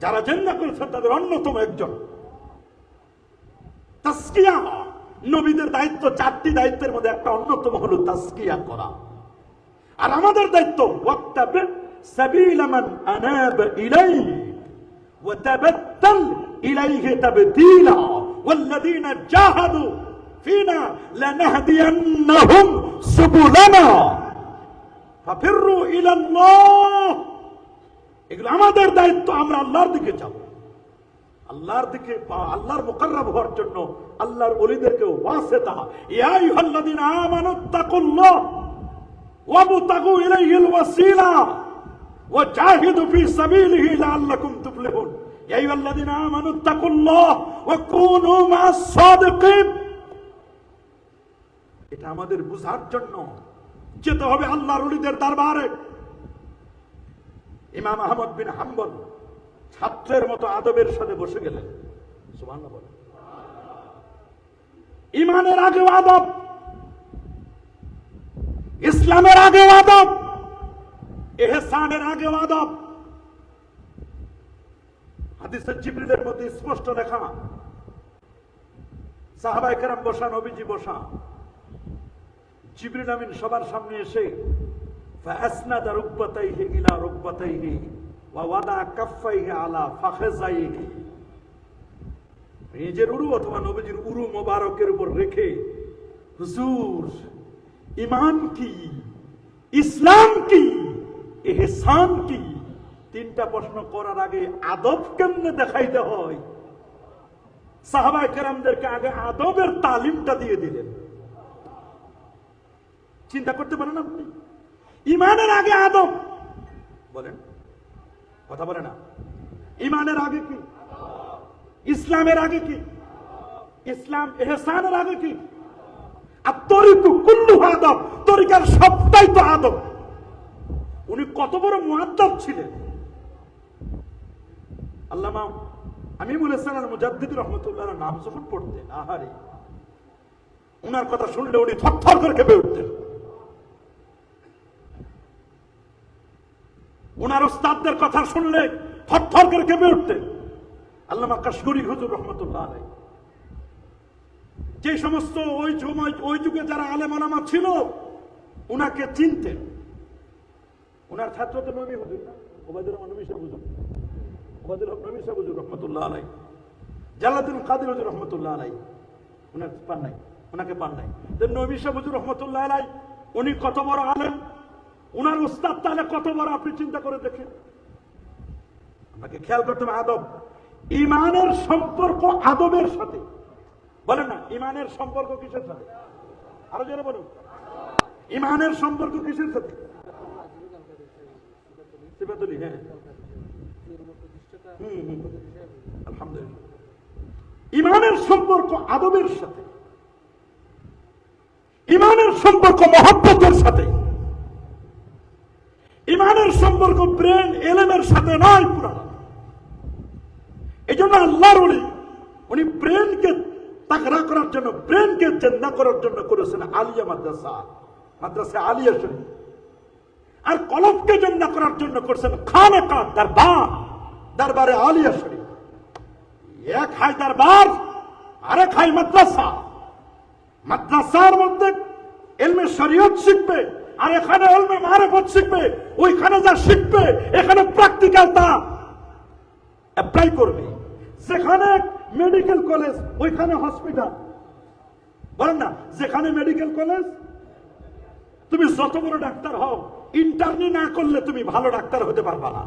যারা জিন্দা করেছেন তাদের অন্যতম একজন। তাজকিয়া, নবীদের দায়িত্ব, চারটি দায়িত্বের মধ্যে একটা অন্যতম হলো তাজকিয়া করা। আর আমাদের দায়িত্ব ওয়াত্তাবি সাবিলা মান আনাব ইলাইহি ওয়া তাবাত্তাল ইলাইহি তাবতীলা ওয়াল্লাযীনা জাহাদু ফিনা লানাহদিয়ান্নাহুম সুবুলানা ফাফিরু ইলাল্লাহ। এগুলো আমাদের দায়িত্ব। আমরা আল্লাহর দিকে যাব, আল্লাহর দিকে আল্লাহর মুকাররব হওয়ার জন্য আল্লাহর ওলিদেরকে ওয়াসিতা, ইয়া আইয়ুহাল্লাযীনা আমানুত্তাকুল্লাহ ওয়াবতাগু ইলাইহিল ওয়াসিলা ওয়া জাহিদু ফি সাবিলিহি লাআল্লাকুম তুফলিহুন। ইয়া আইয়ুহাল্লাযীনা আমানুত্তাকুল্লাহ ওয়া কুনু মা'আস সাদিকিন। এটা আমাদের বুঝার জন্য যেতে হবে আল্লাহর ওলিদের দরবারে। ইমাম আহমদ বিন হাম্বল ছাত্রের মতো আদবের সাথে বসে গেলেন। সুবহানাল্লাহ বলেন। ইমানের আগেও আদব, ইসলামের আগেও আদব, ইহসানের আগেও আদব। হাদিসে জিবরিলের মধ্যে স্পষ্ট লেখা, সাহাবায়ে কেরাম বসা, নবীজি বসা, জিবরিল আমিন সবার সামনে এসে ফাসনাদা রুকবাতাইহি ইলা রুকবাতাইহি ওয়া ওয়াদা কাফাইহি আলা ফাখযাইহি, নিজের উরু অথবা নবীজির উরু মোবারকের উপর রেখে, হুজুর ঈমান কি, ইসলাম কি, ইহসান কি, তিনটা প্রশ্ন করার আগে আদব কেমনে দেখাইতে হয়, সাহাবায়ে কেরামদেরকে আগে আদবের তালিমটা দিয়ে দিলেন। চিন্তা করতে পারেন আপনি? ঈমানের আগে আদব। বলেন, কথা বলে না। ঈমানের আগে কি? ইসলামের আগে কি? ইসলাম ইহসানের আগে কি? আর তরিকু কুল্লু আদব, তরিকার সবটাই তো আদব। উনি কত বড় মুআদ্দাব ছিলেন। আল্লামা আমিনুল ইহসান আল মুজাদ্দিদ রাহমাতুল্লাহর নাম যখন পড়তেন, আহারে, উনার কথা শুনলে উনি থরথর করে কেঁপে উঠতেন। উনার ওস্তাদদের কথা শুনলে থরথর করে কেঁপে উঠতেন। আল্লামা কাশগরি হুজুর রহমতুল্লাহ আলাইহি, যে সমস্ত ওই যুগে যারা আলেম ওলামা ছিল উনাকে চিনতেন। উনার ছাত্র তো নবী হুজুর না, ওবায়দুর রহমান নবী সাহেব হুজুর, ওবায়দুর রহমান নবী সাহেব হুজুর রহমতুল্লাহ আলাইহি, জালালউদ্দিন কাদের হুজুর রহমতুল্লাহ আলাইহি, ওনাকে পান নাই, ওনাকে পান নাই। নবী শাহ হুজুর রহমতুল্লাহ আলাইহি উনি কত বড় আলেম, ওনার উস্তাদ তাহলে কত বড়, আপনি চিন্তা করে দেখেন। আপনাকে খেয়াল করতে হবে আদব, ইমানের সম্পর্ক আদবের সাথে। বলেন না, ইমানের সম্পর্ক কিসের সাথে? আরো জোরে বলুন, ইমানের সম্পর্ক কিসের সাথে? সিফাতুলি, হ্যাঁ, আলহামদুলিল্লাহ। ইমানের সম্পর্ক আদবের সাথে, ইমানের সম্পর্ক মহব্বতের সাথে, ইমানের সম্পর্ক ব্রেন এলেমের সাথে নয় পুরা। এই জন্য আল্লাহর ওলি উনি ব্রেনকে তাকড়া করার জন্য, ব্রেনকে জিন্দা করার জন্য করেছেন আলিয়া মাদ্রাসা, মাদ্রাসা আলিয়া শরীফ। আর কলবকে জিন্দা করার জন্য করেছেন খানেকা দরবার, দরবারে আলিয়া শরীফ। এক হাই দরবার, আরেক হাই মাদ্রাসা। মাদ্রাসার মধ্যে ইলমে শরীয়ত শিখবে, আর এখানে ইলমে মারিফত শিখবে। ওইখানে যা শিখবে এখানে প্র্যাকটিক্যাল তা অ্যাপ্লাই করবে। যেখানে মেডিকেল কলেজ ওইখানে হসপিটাল, বলেন না, যেখানে মেডিকেল কলেজ, তুমি যত বড় ডাক্তার হও, ইন্টার্নি না করলে তুমি ভালো ডাক্তার হতে পারবা না।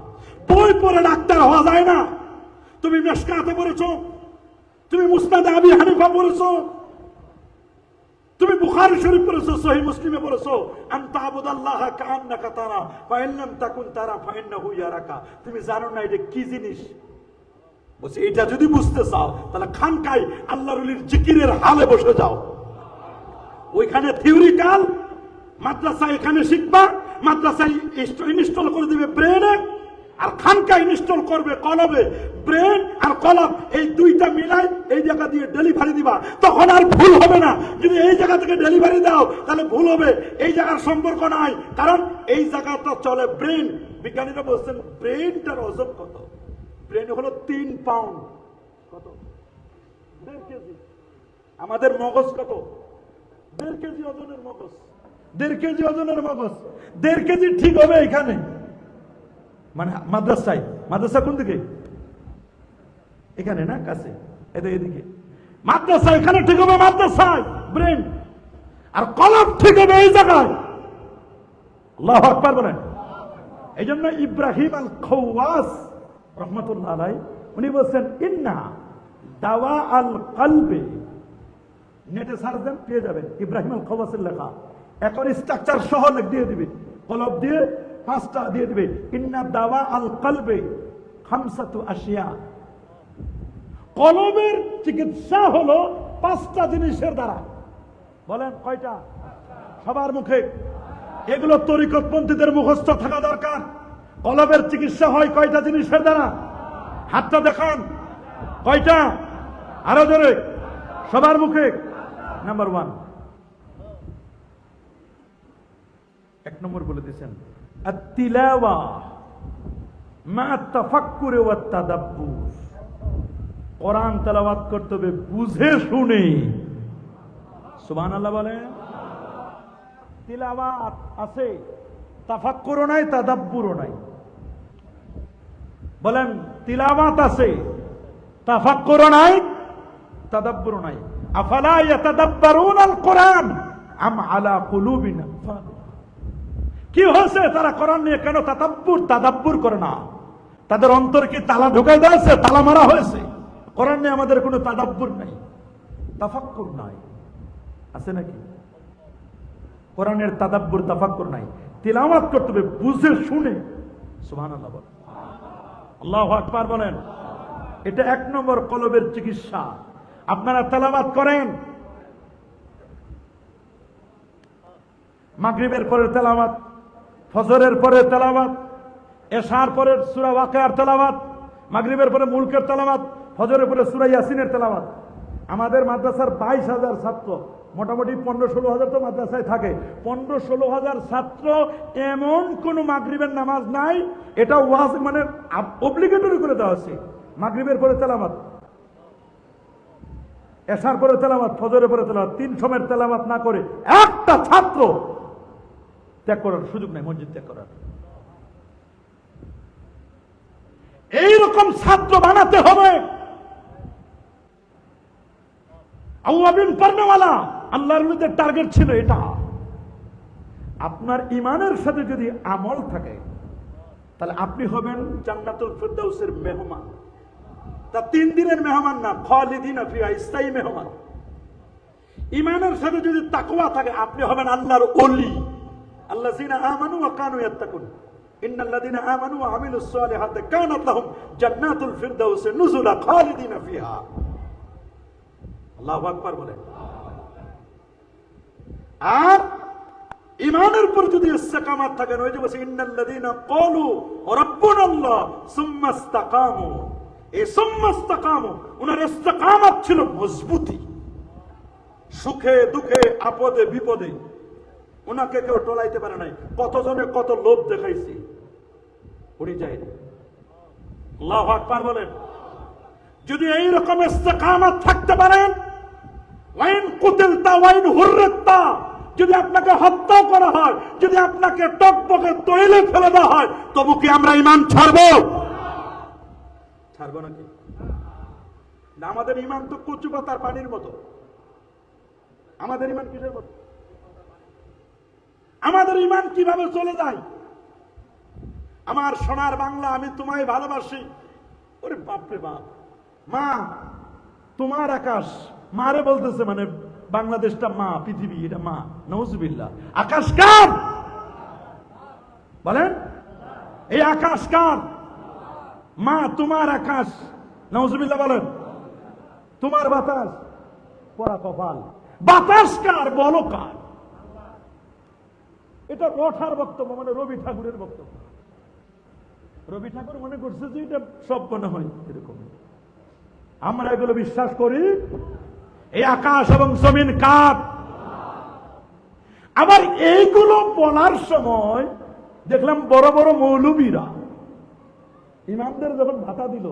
বই পড়ে ডাক্তার হওয়া যায় না। তুমি মিশকাতে পড়েছো, তুমি মুসনাদে আবি হানিফা পড়েছো, তুমি বুখারী শরীফ পড়েছো, সহিহ মুসলিমে পড়েছো, আনতা আবুদাল্লাহ কাআন্নাকা তারা ফাইন লাম তাকুন তারা ফাইন্নাহু ইয়ারাকা। তুমি জানো না এটা কি জিনিস? বলছে এটা যদি বুঝতে চাও তাহলে খানকায় আল্লাহর ওলির জিকিরের হালে বসে যাও। ওইখানে থিওরিক্যাল, মাদ্রাসা এখানে শিখবা, মাদ্রাসায় ইনস্টল করে দিবে ব্রেনে, আর খানকায় ইনস্টল করবে কলবে। ব্রেন আর কলব এই দুইটা মিলাই এই জায়গা দিয়ে ডেলিভারি দিবা, তখন আর ভুল হবে না। যদি এই জায়গা থেকে ডেলিভারি দাও তাহলে ভুল হবে। এই জায়গার সম্পর্ক নাই, কারণ এই জায়গাটা চলে ব্রেন। বিজ্ঞানীরা বলছেন ব্রেনটার ওজন কত? ব্রেন হলো 3 পাউন্ড, কত? 1.5 কেজি। আমাদের মগজ কত? 1.5 কেজি ওজনের মগজ, 1.5 কেজি ওজনের মগজ। 1.5 কেজি ঠিক হবে এখানে, মানে মাদ্রাসায়। মাদ্রাসা কোন দিকে? এখানে না, কাছে, এদিকে মাদ্রাসা। এখানে ঠিক হবে মাদ্রাসায় ব্রেন, আর কলব ঠিক হবে এই জায়গায়। আল্লাহু আকবার বলেন। এই জন্য ইব্রাহিম আল খাওয়াস রহমাতুল্লাহ আলাইহি উনি বলছেন ইন্না দাওয়া আল কলবে, নেটে সার্চ দেন পেয়ে যাবেন, ইব্রাহিম আল খাওয়াসের লেখা। এখন স্ট্রাকচার সহ লিখ দিয়ে দিবে, কলব দিয়ে 5টা দিয়ে দিবে। ইন্না দাওয়া আল কলবে খামসাতু আশিয়া, কলবের চিকিৎসা হলো 5টা জিনিসের দ্বারা। বলেন কয়টা? সবার মুখে। এগুলো তরিকতপন্থীদের মুখস্থ থাকা দরকার। কলবের চিকিৎসা হয় কয়টা জিনিসের দ্বারা? হাতটা দেখান, কয়টা? আরো জোরে, সবার মুখে। নাম্বার 1, 1 নম্বর বলে দিয়েছেন আত-তিলাওয়া মা তাফাক্কুর ওয়া তাদাব্বুর। কোরআন তেলাওয়াত করতে হবে বুঝে শুনে। সুবহানাল্লাহ বলেন। তিলাওয়াত আছে, তাফাক্কুরও নাই, তাদাব্বুরও নাই। বলেন তিলাওয়াত আছে, তাফাক্কুরও নাই, তাদাব্বুরও নাই। আফালা ইয়াতাদাব্বারুনাল কোরআন আম আলা কুলুবিন আকফালুহা। কি হয়েছে? তারা কোরআন নিয়ে কেন তাদাব্বুর করে না? তাদের অন্তর কি তালা ঢুকাই দিয়েছে? তালা মারা হয়েছে? কোরআন নিয়ে আমাদের কোনো তাদাব্বুর নাই, তাফাক্কুর নাই। আছে নাকি? কোরআনের তাদাব্বুর তাফাক্কুর নাই। তিলাওয়াত করতে হবে বুঝে শুনে। সুবহানাল্লাহ বলেন, আল্লাহু আকবার বলেন। এটা 1 নম্বর কলবের চিকিৎসা। আপনারা তেলাওয়াত করেন, মাগরিবের পরে তেলাওয়াত, ফজরের পরে তেলাওয়াত, এশার পরে সূরা ওয়াকিয়ার তেলাওয়াত, মাগরিবের পরে মুলকের তেলাওয়াত, ফজরের পরে সূরা ইয়াসিনের তেলাওয়াত। আমাদের মাদ্রাসার 22,000 ছাত্র, মোটামুটি 15-16 হাজার তো মাদ্রাসায় থাকে। 15-16 হাজার ছাত্র, এমন কোন মাগরিবের নামাজ নাই এটা ওয়াজ মানে অব্লিগেটরি করে দেওয়া হয়েছে। মাগরিবের পরে তেলাওয়াত, এশার পরে তেলাওয়াত, ফজরের পরে তেলাওয়াত, 3 সময়ের তেলাওয়াত না করে একটা ছাত্র ত্যাগ করার সুযোগ নাই, মসজিদ ত্যাগ করার। এইরকম ছাত্র বানাতে হবে। আওয়াবিন পড়নেওয়ালা আল্লাহর নবীর টার্গেট ছিল এটা। আপনার ইমানের সাথে যদি আমল থাকে তাহলে আপনি হবেন জান্নাতুল ফিরদাউসের মেহমান। তা 3 দিনের মেহমান না, খালিদিনা ফিহা, স্থায়ী মেহমান। ইমানের সাথে যদি তাকওয়া থাকে আপনি হবেন আল্লাহর ওলি। আল্লাযিনা আমানু ওয়া কানু ইয়াত্তাকুন ইন্নাল্লাযিনা আমানু ওয়া আমিলুস সালিহাতি কানাত লাহুম জান্নাতুল ফিরদাউস নুজুলা খালিদিনা ফিহা। আল্লাহু আকবার বলেন। আর ইমানের উপর যদি ইস্তেকামাত থাকে, ওই যে বলছে ইন্নাল্লাযিনা ক্বালু রাব্বুনাল্লাহ সুম্মা ইসতাকামু, এই সুম্মা ইসতাকামু ওনার ইস্তেকামাত ছিল মজবুতি। সুখে দুঃখে আপদে বিপদে ওনাকে কেউ টলাইতে পারে নাই। কতজনে কত লোভ দেখাইছি, উনি যায় না। আল্লাহু আকবার বলেন। যদি এই রকম ইস্তেকামাত থাকতে পারেন, ওয়াইন কুতিলতা ওয়াইন হুররিতা, যদি আপনাকে হত্যা করা হয়, যদি আপনাকে টকবকে তৈলে ফেলে দেওয়া হয়, তবু কি আমরা ঈমান ছাড়বো? ছাড়বো নাকি? না, আমাদের ঈমান তো কচু পাতার পানির মতো। আমাদের ঈমান কিসের মতো? আমাদের ঈমান কিভাবে চলে যায়? আমার সোনার বাংলা, আমি তোমায় ভালোবাসি। ওরে বাপরে বাপ, মা তোমার আকাশ, মারে বলতেছে, মানে বাংলাদেশটা মা, পৃথিবী এটা মা। নাউজুবিল্লাহ। আকাশ কার? বলেন, এই আকাশ কার? মা তোমার আকাশ। নাউজুবিল্লাহ বলেন। তোমার বাতাস, পরা কপাল। বাতাস কার? বলো কার? এটা রঠার বক্তব্য, মানে রবি ঠাকুরের বক্তব্য। রবি ঠাকুর মনে করছে যে এটা সব মনে হয় এরকম। আমরা এগুলো বিশ্বাস করি। এই আকাশ এবং জমিন কার? আবার এইগুলো বলার সময় দেখলাম বড় বড় মৌলবীরা ইমামদের যখন ভাতা দিল,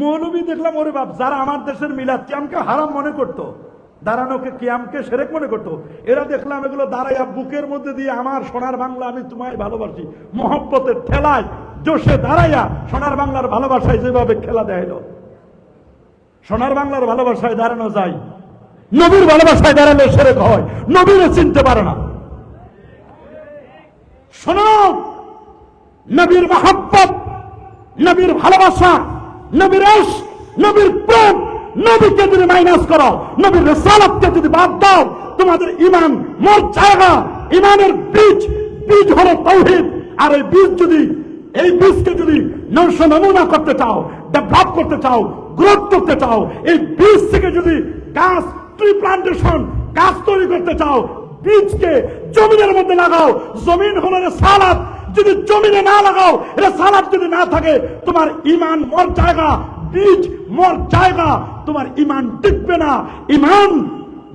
মৌলবী দেখলাম, ওরে বাপ, যারা আমার দেশের মিলাদ কিয়ামকে হারাম মনে করত, দাঁড়ানোকে কিয়ামকে শিরক মনে করত, এরা দেখলাম এগুলো দাঁড়াইয়া বুকের মধ্যে দিয়ে আমার সোনার বাংলা আমি তোমায় ভালোবাসি মহব্বতের ঠেলায় জোশে দাঁড়াইয়া সোনার বাংলার ভালোবাসায় যেভাবে খেলা দেয়। সোনার বাংলার ভালোবাসায় দাঁড়ানো যায়, নবীর ভালোবাসায় দাঁড়ালে শিরক হয়। নবীরে চিনতে পারে না। শোনো, নবীর মহব্বত, নবীর ভালোবাসা, নবীর ইশক, নবীর প্রেম, নবীকে যদি মাইনাস করো, নবীর রিসালাতকে যদি বাদ দাও, তোমাদের ঈমান মর জায়গা। ঈমানের বীজ হলো তাওহীদ। আর এই বীজ যদি, এই বীজকে যদি নমুনা করতে চাও, ডেভেলপ করতে চাও, গ্রোথ করতে চাও, এই বীজ থেকে যদি গাছ, ট্রি প্লান্টেশন, গাছ তৈরি করতে চাও, বীজকে জমিনের মধ্যে লাগাও। জমিন হলো রিসালাত। যদি জমিনে না লাগাও, রিসালাত যদি না থাকে, তোমার ঈমান মর জায়গা, বীজ মর জায়গা, তোমার ঈমান টিকবে না। ঈমান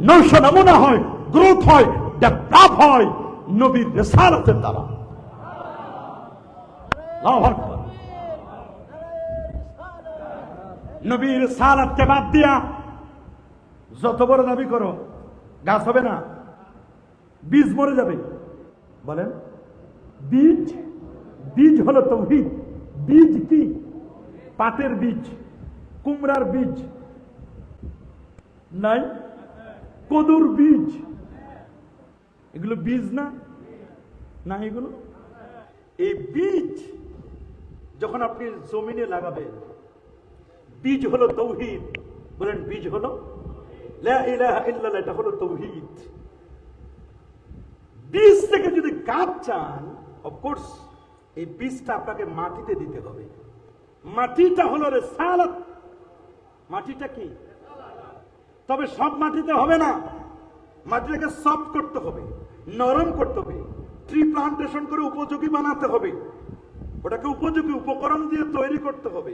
নমুনা হয়, গ্রোথ হয়, ডেভেলপ হয় নবীর রিসালাতের দ্বারা। আল্লাহু আকবার। নবীর রিসালাতকে বাদ দিয়া যত বড় দাবি করো, গাছ হবে না, বীজ মরে যাবে। বলেন, বীজ হলো তাওহীদ। বীজ কি? পাটের বীজ, কুমড়ার বীজ নাই, কদুর বীজ, এগুলো বীজ না? না, এগুলো এই বীজ যখন আপনি জমিনে লাগাবেন, বীজ হলো তাওহীদ। বলেন, বীজ হলো লা ইলাহা ইল্লাল্লাহ, এটা হলো তাওহীদ। বীজ থেকে যদি গাছ চান, অফকোর্স এই বীজটা আপনাকে মাটিতে দিতে হবে। মাটিটা হলো রিসালাত। মাটিটা কি? তবে সব মাটিতে হবে না, মাটিটাকে সফট করতে হবে, নরম করতে হবে, ট্রি প্লান্টেশন করে উপযোগী বানাতে হবে, ওটাকে উপযোগী উপকরণ দিয়ে তৈরি করতে হবে।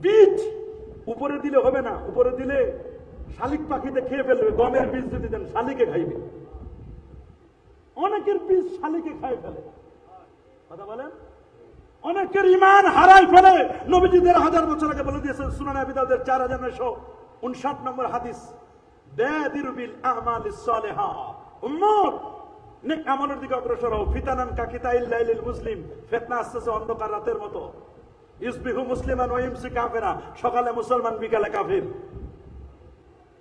বীজ উপরে দিলে হবে না, উপরে দিলে শালিক পাখিতে খেয়ে ফেলবে। গমের বীজ যদি দেন, শালিকে খাইবে। অনেকের বীজ শালিকে খাই ফেলে। কথা বলেন, অনেকের ঈমান হারাই ফেলে। নবীজি ১৫০০ বছর আগে বলে দিয়েছেন, সুনান আবি দাউদের ৪৯৫৯ নম্বর হাদিস, বাদিরু বিল আমালিস সালিহা, উম্মত নেক আমলের দিকে অগ্রসর হও। ফিতানান কাকিতাইল লাইলিল মুসলিম, ফিতনা আসছে অন্ধকার রাতের মতো। ইসবিহু মুসলিমান ওয়া ইমসি কাফিরা, সকালে মুসলমান বিকালে কাফির।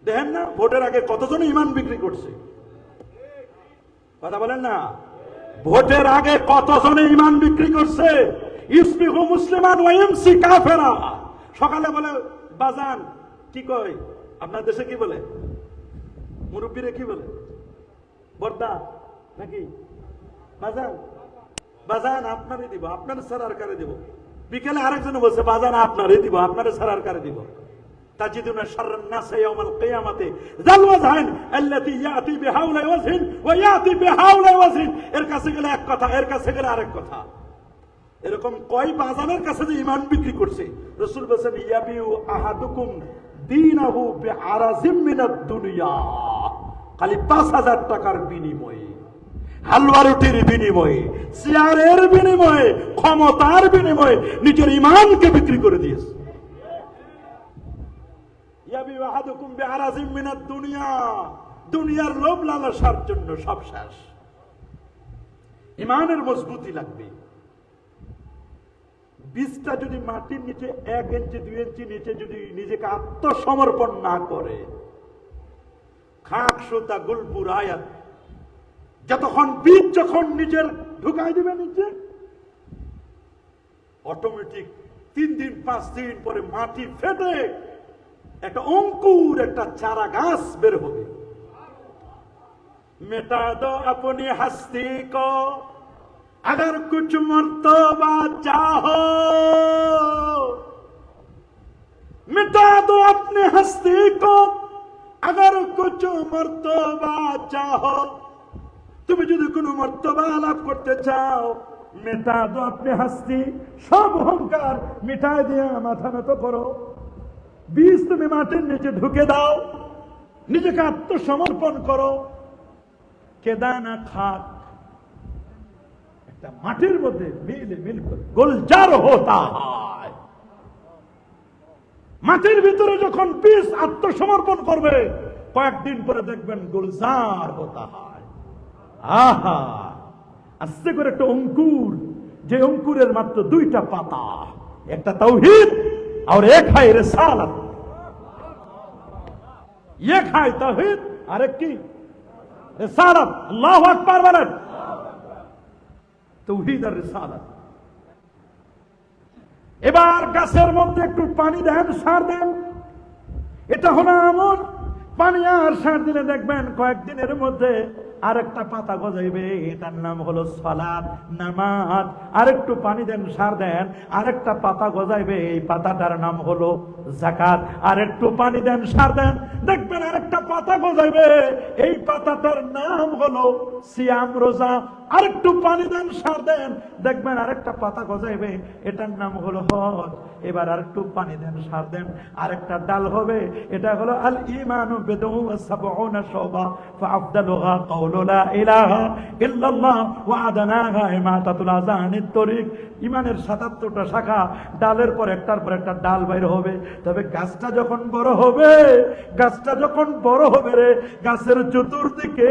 দেখেন না ভোটের আগে কতজন ইমান বিক্রি করছে, কথা বলেন না। ভোটের আগে কতজনে ইমান বিক্রি করছে। ইসবিহু মুসলিমান ওয়া ইমসি কাফেরা। সকালে বলে বাজান, কি কয় আপনার দেশে কি বলে, মুরব্বীরে কি বলে, বর্দা নাকি বাজান, বাজান আপনারই দিব, আপনার সারার কারে দিব। বিকেলে আরেকজন বলছে বাজান আপনারই দিব, আপনার সারার কারে দিব। তাজিদুনা শাররান নাস ইয়াউমাল কিয়ামাতি যাল ওয়াজহান আল্লাতী ইয়াতি বিহাউলা ওয়াজহিন ওয়া ইয়াতি বিহাউলা ওয়াজহিন। এর কাছে গেলে এক কথা, এর কাছে গেলে আরেক কথা। এরকম কয় বাজানের কাছে যে ঈমান বিক্রি করছে। রাসূল বলেছেন ইয়াবিউ আহাদুকুম দীনাহু বিআরাজিম মিনাদ দুনিয়া। খালি ৫,০০০ টাকার বিনিময়ে, হালুয়া রুটির বিনিময়ে, চেয়ারের বিনিময়ে, ক্ষমতার বিনিময়ে নিজের ঈমানকে বিক্রি করে দিয়েছে। দুনিয়ার লোভ লালসার জন্য সব শেষ। ঈমানের মজবুতি লাগবে। বীজটা যদি মাটির নিচে ১ ইঞ্চি ২ ইঞ্চি নিচে যদি নিজেকে আত্মসমর্পণ না করে, খাক সুতা গুলপুর আয়াত, যতক্ষণ বীজ যখন নিজের ঢুকাই দিবে নিচে, অটোমেটিক ৩ দিন ৫ দিন পরে মাটি ফেটে একটা অঙ্কুর, একটা চারা গাছ বের হবে। মেটা দো আপনি হস্তি কো अगर कुछ मर्तबा चाहो, मिटा दो अपने हस्ती को अगर कुछ मर्तबा चाहो। তুমি যদি কোনো মর্তবা লাভ করতে চাও, মেটা দো আপনি হস্তি, সব অহংকার মিটাই দিয়ে মাথা নত করো। বীজ তুমি মাটির নিচে ঢুকে দাও, নিজেকে আত্মসমর্পণ করো। কেদানা খাক, মাটির মধ্যে মিল গুলজার হতা হয়। মাটির ভিতরে যখন বীজ আত্মসমর্পণ করবে, কয়েকদিন পরে দেখবেন গুলজার হতা হয়। আহা, আস্তে করে একটা অঙ্কুর, যে অঙ্কুরের মাত্র 2টা পাতা, একটা তাওহীদ আর এক হয় রিসালাত। এক হয় তাওহীদ আর এক কি রিসালাত। আল্লাহু আকবার বলেন। তাওহীদ আর রিসালাত। এবার গাছের মধ্যে একটু পানি দেন, সার দেন। এটা হলো আমল। পানি আর সার দিলে দেখবেন কয়েকদিনের মধ্যে আরেকটা পাতা গজাইবে, এটার নাম হলো সালাত, নামাজ। আরেকটু পানি দেন, সার দেন, আরেকটা পাতা গজাইবে, এই পাতাটার নাম হলো যাকাত। আরেকটু পানি দেন, সার দেন, দেখবেন আরেকটা পাতা গজাইবে, এই পাতাটার নাম হলো সিয়াম, রোজা। আরেকটু পানি দেন, সার দেন, দেখবেন আরেকটা পাতা গজাইবে, এটার নাম হলো হজ। এবার আরেকটু পানি দেন, সার দেন, আরেকটা ডাল হবে, এটা হলো আল ঈমানু বিদউ সাবউনা শুবা ফাআফদালুহা কাউলু লা ইলাহা ইল্লাল্লাহ ওয়া আদনাহা ইমাতাতুল আযানিত তরিক। ঈমানের ৭৭টা শাখা, ডালের পর একটার পর একটা ডাল বাইর হবে। তবে গাছটা যখন বড় হবে, গাছটা যখন বড় হবে রে, গাছের চতুর্দিকে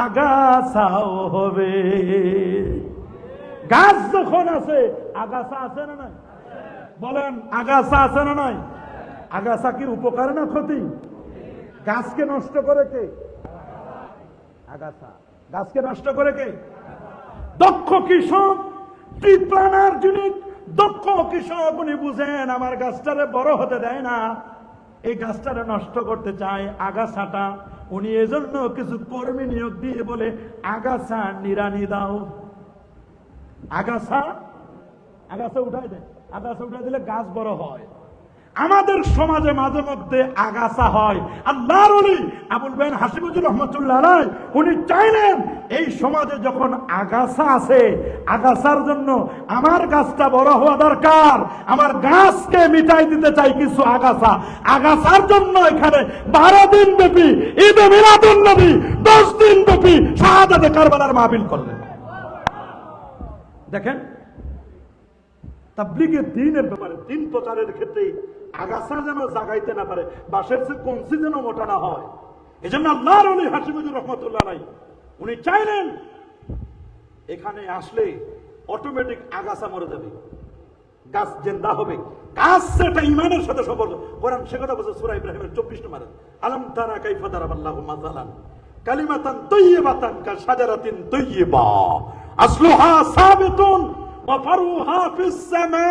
আগাছাও হবে। গাছ যখন আছে, আগাছা আছে না নাই? বলেন, আগাছা আছে না নাই? আগাছা কি উপকার না ক্ষতি? গাছকে নষ্ট করে কে? আগাছা। গাছকে নষ্ট করে কে? দক্ষ কৃষক, ট্রি প্ল্যানার যিনি দক্ষ কৃষক, উনি বুঝেন আমার গাছটারে বড় হতে দেয় না, এই গাছটারে নষ্ট করতে চায় আগাছাটা। উনি এজন্য কিছু কর্মী নিয়োগ দিয়ে বলে আগাছা নিরানি দাও। আগাছা উঠাই দেয়। আগাছা উঠাই দিলে গাছ বড় হয়। আমাদের সমাজে মাঝে মধ্যে আগাছা হয়। আল্লাহর ওলি আবুল বায়ান হাশিমুদ্দিন রহমাতুল্লাহ আলাইহি উনি চাইলেন এই সমাজে যখন আগাছা আছে, আগাছার জন্য আমার গাছটা বড় হওয়া দরকার, আমার গাছকে মিটাই দিতে চাই কিছু আগাছা। আগাছার জন্য এখানে 12 দিন ব্যাপী ঈদে মিলাদুন নবী, 10 দিন ব্যাপী শাহাদাতে কারবালার মাহফিল করলেন। দেখেন, তাবলীগের দ্বীনের ব্যাপারে, দ্বীন প্রচারের ক্ষেত্রে আগাছা যেন জাগাইতে না পারে, বাঁশের চেয়ে কঞ্চি যেন মোটা না হয়। এজন্য আল্লাহর ওলি হাশিমুদ্দিন রহমাতুল্লাহ আলাইহি উনি চাইলেন এখানে আসলে অটোমেটিক আগাছা মরে যাবে। গাছ জিন্দা হবে। গাছ সেটা ইমানের সাথে সম্পর্ক। কোরআন সে কথা বলছে সূরা ইব্রাহিমের 24 নম্বরে, আলাম তারা কাইফা দারাবাল্লাহু মাসালান কালিমাতান তাইয়্যিবাতান কাশাজারাতিন তাইয়্যিবা আসলুহা সাবিতুন ওয়া ফারুহা ফিস সামা।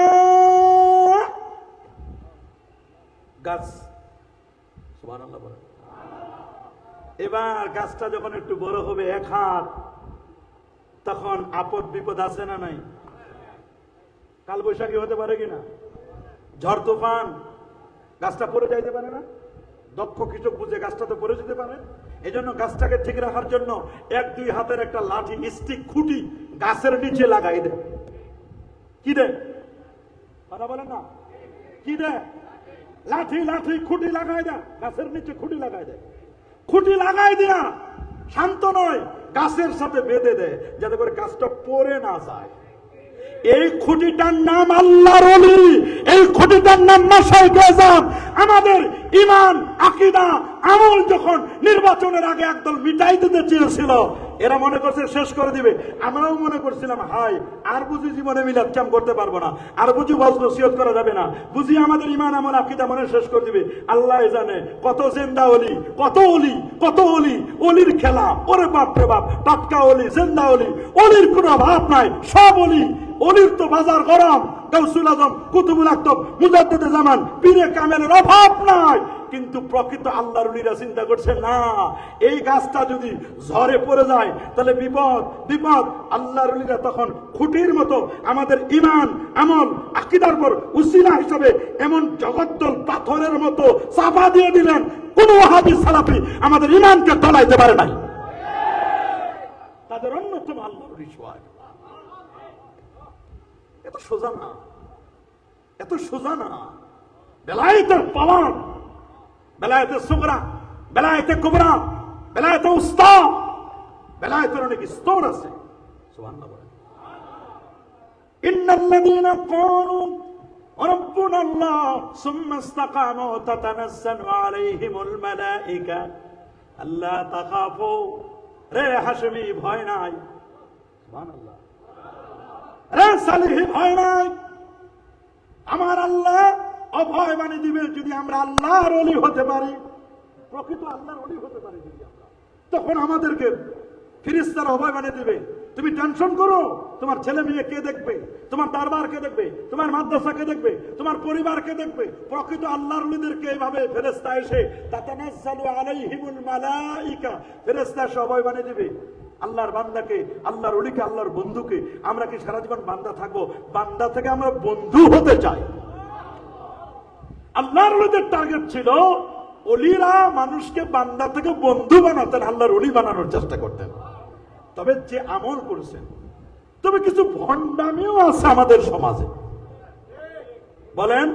গাছ, সুবহানাল্লাহ বলেন। এবার গাছটা যখন একটু বড় হবে, এক হাত, তখন আপদ বিপদ আছে না নাই? কাল বৈশাখী হতে পারে কিনা, ঝড় তুফান, গাছটা পড়ে যাইতে পারে না? দক্ষ কৃষক বুঝে গাছটা তো পড়ে যেতে পারে। এই জন্য গাছটাকে ঠিক রাখার জন্য 1-2 হাতের একটা লাঠি, স্টিক, খুঁটি গাছের নিচে লাগাই দেয়। কি দেয়? কথা বলেন না, কি দেয়? লাঠি লাঠি খুঁটি লাগাই দেয়, গাছের নিচে খুঁটি লাগাই দেয়। খুঁটি লাগাই দেয়া শান্ত নয়, গাছের সাথে বেঁধে দেয় যাতে করে গাছটা পড়ে না যায়। এই খুঁটিটার নাম আল্লাহর ওলি, এই খুঁটিটার নাম মাশায়েখে আযম। আমাদের ঈমান, আকীদা, আমল যখন নির্বাচনের আগে একদল মিটাই দিতে চেয়েছিল, এরা মনে করছে শেষ করে দিবে। আমরাও মনে করছিলাম হাই আর বুঝি জীবনে মিলাদ কাম করতে পারবো না, আর বুঝি ওয়াজ নসিহত করা যাবে না, বুঝি আমাদের ঈমান, আমল, আকীদা মনে শেষ করে দিবে। আল্লাহ জানে কত জিন্দা ওলি, কত ওলি, কত ওলি, ওলির খেলা। ওরে বাপ রে বাপ, টাটকা ওলি, জিন্দা ওলি, ওলির কোনো ভাব নাই, সব ওলি। ওলির তো বাজার গরম, গাউসুল আজম, কুতুবুল আকতাব, মুজাদ্দিদে জামান, পীরে কামেলের অভাব নাই। কিন্তু প্রকৃত আল্লাহর ওলিরা চিন্তা করছে না, এই গাছটা যদি ঝড়ে পড়ে যায় তাহলে বিপদ বিপদ। আল্লাহর ওলিরা তখন খুঁটির মতো আমাদের ঈমান, আমল, আকীদার পর উসিলা হিসেবে এমন জগদ্দল পাথরের মতো চাপা দিয়ে দিলেন, কোন ওয়াহাবী সালাফি আমাদের ঈমানকে তলাইতে পারে নাই। তাদের অন্যতম আল্লাহর ওলি সোহাগ। এত সোজা না, এত সোজা না। বেলায়েতের পাওয়ার, বেলায়েতে সুগরা, বেলায়েতে কুবরা, বেলায়েতে উস্তা, বেলায়েতের অনেক স্তর আছে। সুবহানাল্লাহ বলেন। ইন্নাল্লাযীনা ক্বালু রাব্বুনা আল্লাহ সুম্মা ইসতাকামু তাতানাজ্জালু আলাইহিমুল মালায়েকা আল্লা তাখাফু, রে হাশমি ভয় নাই। সুবহানাল্লাহ। রে সালিহি ভয় নাই। আমার আল্লাহ অভয় বাণী দিবে যদি আমরা আল্লাহর ওলি হতে পারি, প্রকৃত আল্লাহর ওলি হতে পারি যদি আমরা, তখন আমাদেরকে ফেরেশতারা অভয় বাণী দিবে। তুমি টেনশন করো, তোমার ছেলে মেয়ে কে দেখবে, তোমার দরবার কে দেখবে, তোমার মাদ্রাসা কে দেখবে, তোমার পরিবার কে দেখবে। প্রকৃত আল্লাহর ওলিদেরকে এইভাবে ফেরেশতা এসে তাতানাজ্জালু আলাইহিমুল মালায়েকা, ফেরেশতা এসে অভয় বাণী দিবে আল্লাহর বান্দাকে, আল্লাহর ওলিকে, আল্লাহর বন্ধুকে। আমরা কি সারা জীবন বান্দা থাকবো? বান্দা থেকে আমরা বন্ধু হতে চাই। আল্লাহর ওলিদের টার্গেট ছিল ওলিরা মানুষকে বান্দা থেকে বন্ধু বানাতেন, আল্লাহর ওলি বানানোর চেষ্টা করতেন। তবে যে আমল করেছেন, তবে কিছু ভণ্ডামিও আছে আমাদের সমাজে। বলেন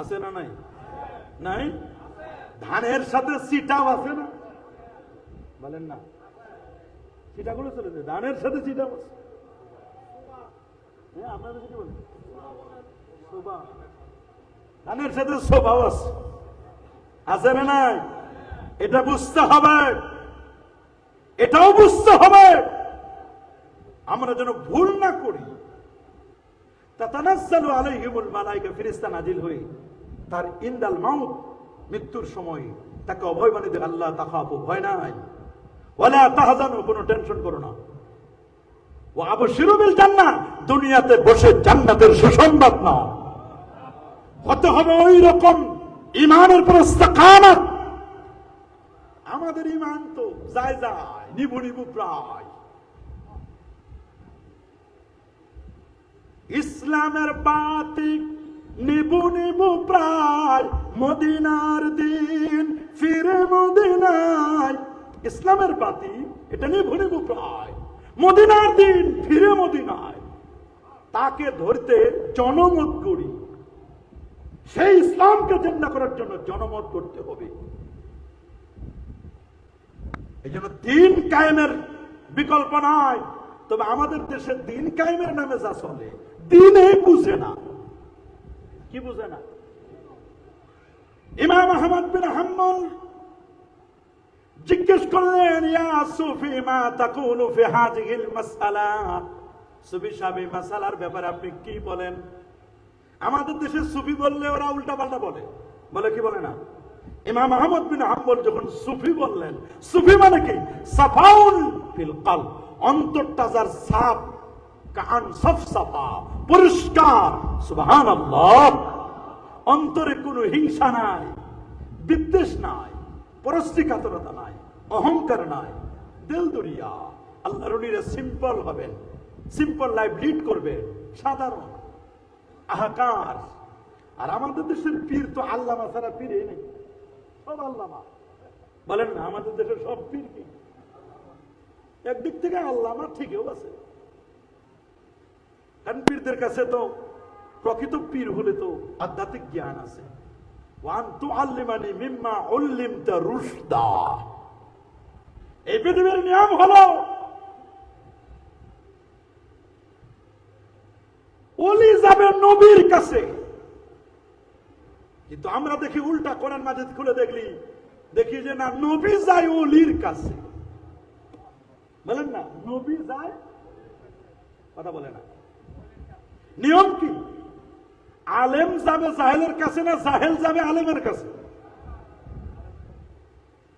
আছে না নাই? নাই? ধানের সাথে চিটাও আছে না? বলেন না, চিটাগুলো চলেছে, ধানের সাথে চিটা আছে। হ্যাঁ, আপনাদের কি বলেন? শোভা, ধানের সাথে শোভাও আছে, আছে না নাই? এটা বুঝতে হবে, এটাও বুঝতে হবে, আমরা যেন ভুল না করি। তাতানাজ্জালু আলাইহিমুল মালায়েকা, ফেরেশতা নাজিল হয়ে তার ইনদাল মাউত, মৃত্যুর সময় তাকে অভয় বাণী দেয়, আল্লাহ তাখাফু, ভয় নাই, ওয়ালা তাহজানু, কোনো টেনশন করো না, ওয়া আবশিরু বিল জান্নাহ, দুনিয়াতে বসে জান্নাতের সুসংবাদ নাও। হতে হবে ওই রকম ঈমানের পর ইস্তিকামাত। আমাদের ঈমান তো যায় যায়, নিবু নিবু প্রায়। ইসলামের বাতি নিবু নিবু প্রায়, মদিনার দিন ফিরে মদিনায়। ইসলামের বাতি এটা নিবু নিবু প্রায়, মদিনার দিন ফিরে মদিনায়। তাকে ধরতে জনমত করি, সেই ইসলামকে জিন্দা করার জন্য জনমত করতে হবে। এই জন্য দিন কায়েমের বিকল্প নাই। তবে আমাদের দেশে দিন কায়েমের নামে যা চলে, দিনই বুঝে না। কি বুঝে না? ইমাম আহমদ বিন হাম্বল জিজ্ঞেস করলেন, ইয়া সুফি মা তাকুলু ফি হাযিহিল মাসআলা, সুফি সাহেব, এই মাসআলার ব্যাপারে আপনি কি বলেন? আমাদের দেশে সুফি বললে ওরা উল্টা পাল্টা বলে, বলে কি বলে না? ইমাম আহমদ বিন হাম্বল যখন সুফি বললেন, সুফি মানে কি? সাফাউল ফিল কলব, অন্তরটা যার সাফ, কান সাফসাফা, পরিষ্কার। সুবহানাল্লাহ। অন্তরে কোনো হিংসা নাই, বিদ্বেষ নাই, পরশ্রীকাতরতা নাই, অহংকার নাই, দিলদরিয়া। আল্লাহর ওলিরা সিম্পল হবেন, সিম্পল লাইফ লিড করবে, সাধারণ আহকার। আর আমাদের দেশের পীর তো আল্লামা ছাড়া পীরে নেই, সব আল্লামা। বলেন না আমাদের দেশের সব পীর কি? একদিক থেকে আল্লামা ঠিকও আছে, কারণ পীরদের কাছে তো প্রকৃত পীর হলে তো আধ্যাত্মিক জ্ঞান আছে। ওয়ান তুআল্লিমানি মিম্মা উল্লিমতা রুশদা। এই পৃথিবীর নিয়ম হলো ওলি যাবে নবীর কাছে, কিন্তু আমরা দেখি উল্টা। কোরআন মাজিদ খুলে দেখি যে না, নবী যায় ওলির কাছে। বলেন না নবী যায়, কথা বলে না। নিয়ম কি? আলেম যাবে জাহেলের কাছে না জাহেল যাবে আলেমের কাছে?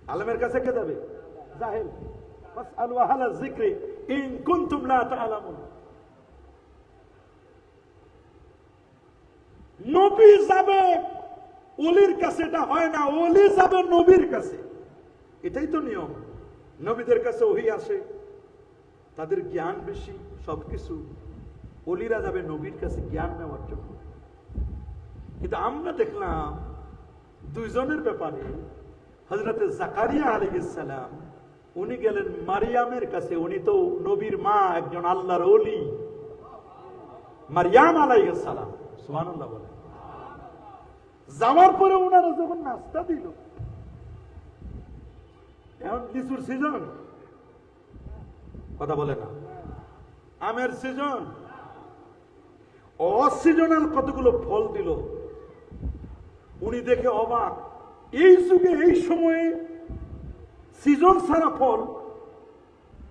আলেমের কাছে কে যাবে? জাহেল। ফাসআলু আহলা যিকরি ইন কুনতুম লা তা'লামুন। নবী যাবে ওলির কাছে, এটা হয় না। ওলি যাবে নবীর কাছে, এটাই তো নিয়ম। নবীদের কাছে ওহী আসে, তাদের জ্ঞান বেশি, সবকিছু। ওলিরা যাবে নবীর কাছে জ্ঞান নেওয়ার জন্য। কিন্তু আমরা দেখলাম দুইজনের ব্যাপারে, হযরতে জাকারিয়া আলাইহিস সালাম উনি গেলেন মারিয়ামের কাছে। উনি তো নবীর মা, একজন আল্লাহর ওলি, মারিয়াম আলাইহিস সালাম। সুবহানাল্লাহ বলে। যাওয়ার পরে ওনারা যখন নাস্তা দিল, এখন লিচুর সিজন, কথা বলে না, আমের সিজন, অসিজনাল কতগুলো ফল দিল। উনি দেখে অবাক, এই যুগে এই সময়ে সিজন ছাড়া ফল।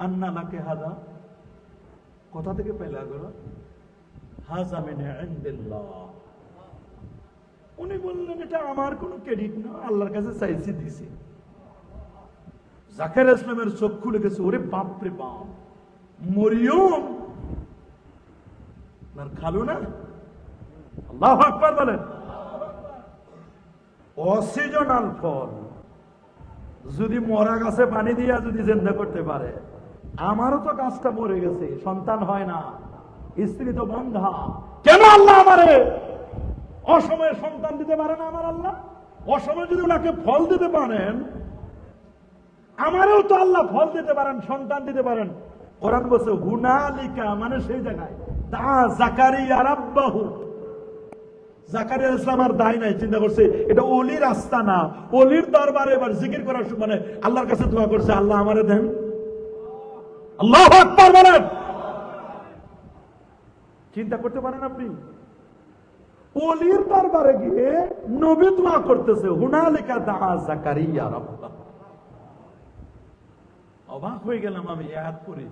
আন্না লাকে হাদা, কোথা থেকে পেলা গো? হাযা মিন ইনদিল্লাহ। উনি বললেন এটা আমার কোনো ক্রেডিট না, আল্লাহর কাছে চাইছি দিছি। জাকারিয়া ইসলামের চোখ খুলে গেছে, ওরে বাপ রে বাপ, মরিয়ম আর খালু না? আল্লাহু আকবার বলেন। অসিজনাল ফল যদি মরা গাছে পানি দিয়া যদি জিন্দা করতে পারে, আমারও তো গাছটা মরে গেছে, সন্তান হয় না, স্ত্রী তো বন্ধা, কেন আল্লাহ আমারে অসময়ে সন্তান দিতে পারে না? আমার আল্লাহ অসময়ে যদি ওনাকে ফল দিতে পারেন, আমারও তো আল্লাহ ফল দিতে পারেন, সন্তান দিতে পারেন। কোরআন বলছে হুনালিকা, মানে সেই জায়গায় দা জাকারিয়া রাব্বাহু। জাকারিয়া ইসলাম আর দায় নাই, চিন্তা করছে এটা ওলির রাস্তা না, ওলির দরবারে এবার জিকির করার মানে আল্লাহর কাছে দোয়া করছে, আল্লাহ আমারে দেন। আল্লাহু আকবার বলেন। চিন্তা করতে পারেন আপনি? ওলির দরবারে গিয়ে নবী দোয়া করতেছে, হুনালিকা দা জাকারিয়া রাব্বাহু। অবাক হয়ে গেলাম আমি আয়াত পড়ে।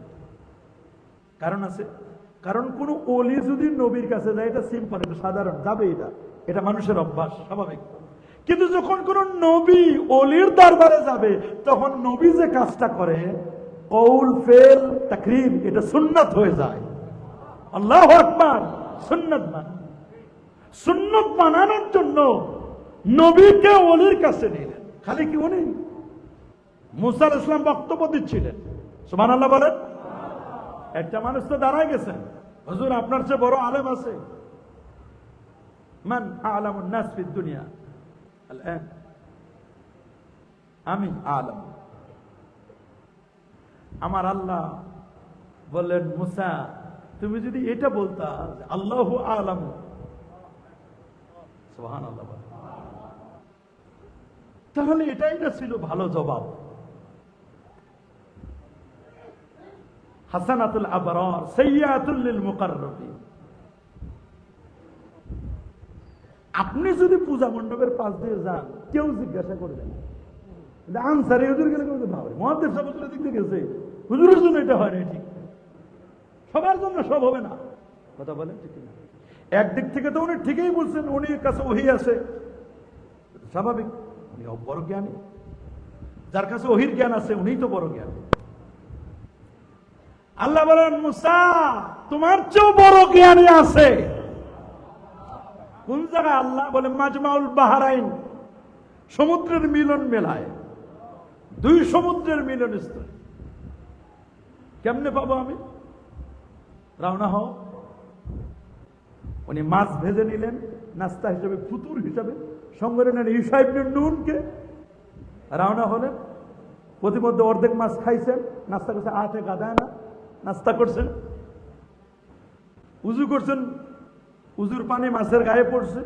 কারণ আছে, কারণ কোন ওলি যদি নবীর কাছে যায়, এটা সিম্পল, এটা সাধারণ, যাবে, এটা মানুষের অভ্যাস, স্বাভাবিক। কিন্তু যখন কোন নবী ওলির দরবারে যাবে, তখন নবী যে কাজটা করে, কৌল ফেল তাকরীর, এটা সুন্নাত হয়ে যায়। আল্লাহু আকবার। সুন্নাত মানে, সুন্নাত বানানোর জন্য নবীকে ওলির কাছে নিলেন। খালি কি উনি? মুসা আলাইহিস সালাম বক্তব্য দিচ্ছিলেন, সুবহানাল্লাহ বলেন। একটা মানুষ তো দাঁড়ায় গেছেন, হুজুর আপনার চেয়ে বড় আলেম আছে? মান আ'লামুন নাস ফিদ দুনিয়া আলআন? আমি আলেম। আমার আল্লাহ বললেন, মুসা তুমি যদি এটা বলতা আল্লাহু আ'লামু, সুবহানাল্লাহ, তাহলে এটাই না ছিল ভালো জবাব। হাসানাতুল আবরার সাইয়্যাতুল লিল মুকাররাবিন। আপনি যদি পূজা মণ্ডপের পাশ দিয়ে যান, কেউ জিজ্ঞাসা করবে না, আনসারি হুজুর গেলে কেউ ভাববে মহাদেব সাহেব হুজুরের দিক থেকে গেছে, হুজুরের জন্য এটা হয় না, ঠিক সবার জন্য সব হবে না, কথা বলেন ঠিক না? একদিক থেকে তো উনি ঠিকই বলছেন, উনি কাছে ওহী আছে, স্বাভাবিক, উনি বড় জ্ঞানী। যার কাছে ওহীর জ্ঞান আছে উনিই তো বড় জ্ঞানী। আল্লাহ বলেন, মুসা তোমার চেয়েও বড় জ্ঞানী আছে। কোন জায়গায়? আল্লাহ বলে মাজমাউল বাহরাইন, সমুদ্রের মিলন মেলায়, দুই সমুদ্রের মিলনস্থল। কেমনে পাবো আমি? রওনা হও। উনি মাছ ভেজে নিলেন নাস্তা হিসেবে, ফুতুর হিসাবে, সঙ্গে নেন ঈসা ইবনে নুনকে। রওনা হলেন, প্রতিমধ্যে অর্ধেক মাছ খাইছেন, নাস্তা করছে, আতে গাদায় না, নাস্তা করছেন, উজু করছেন, উজুর পানি মাছের গায়ে পড়ছে,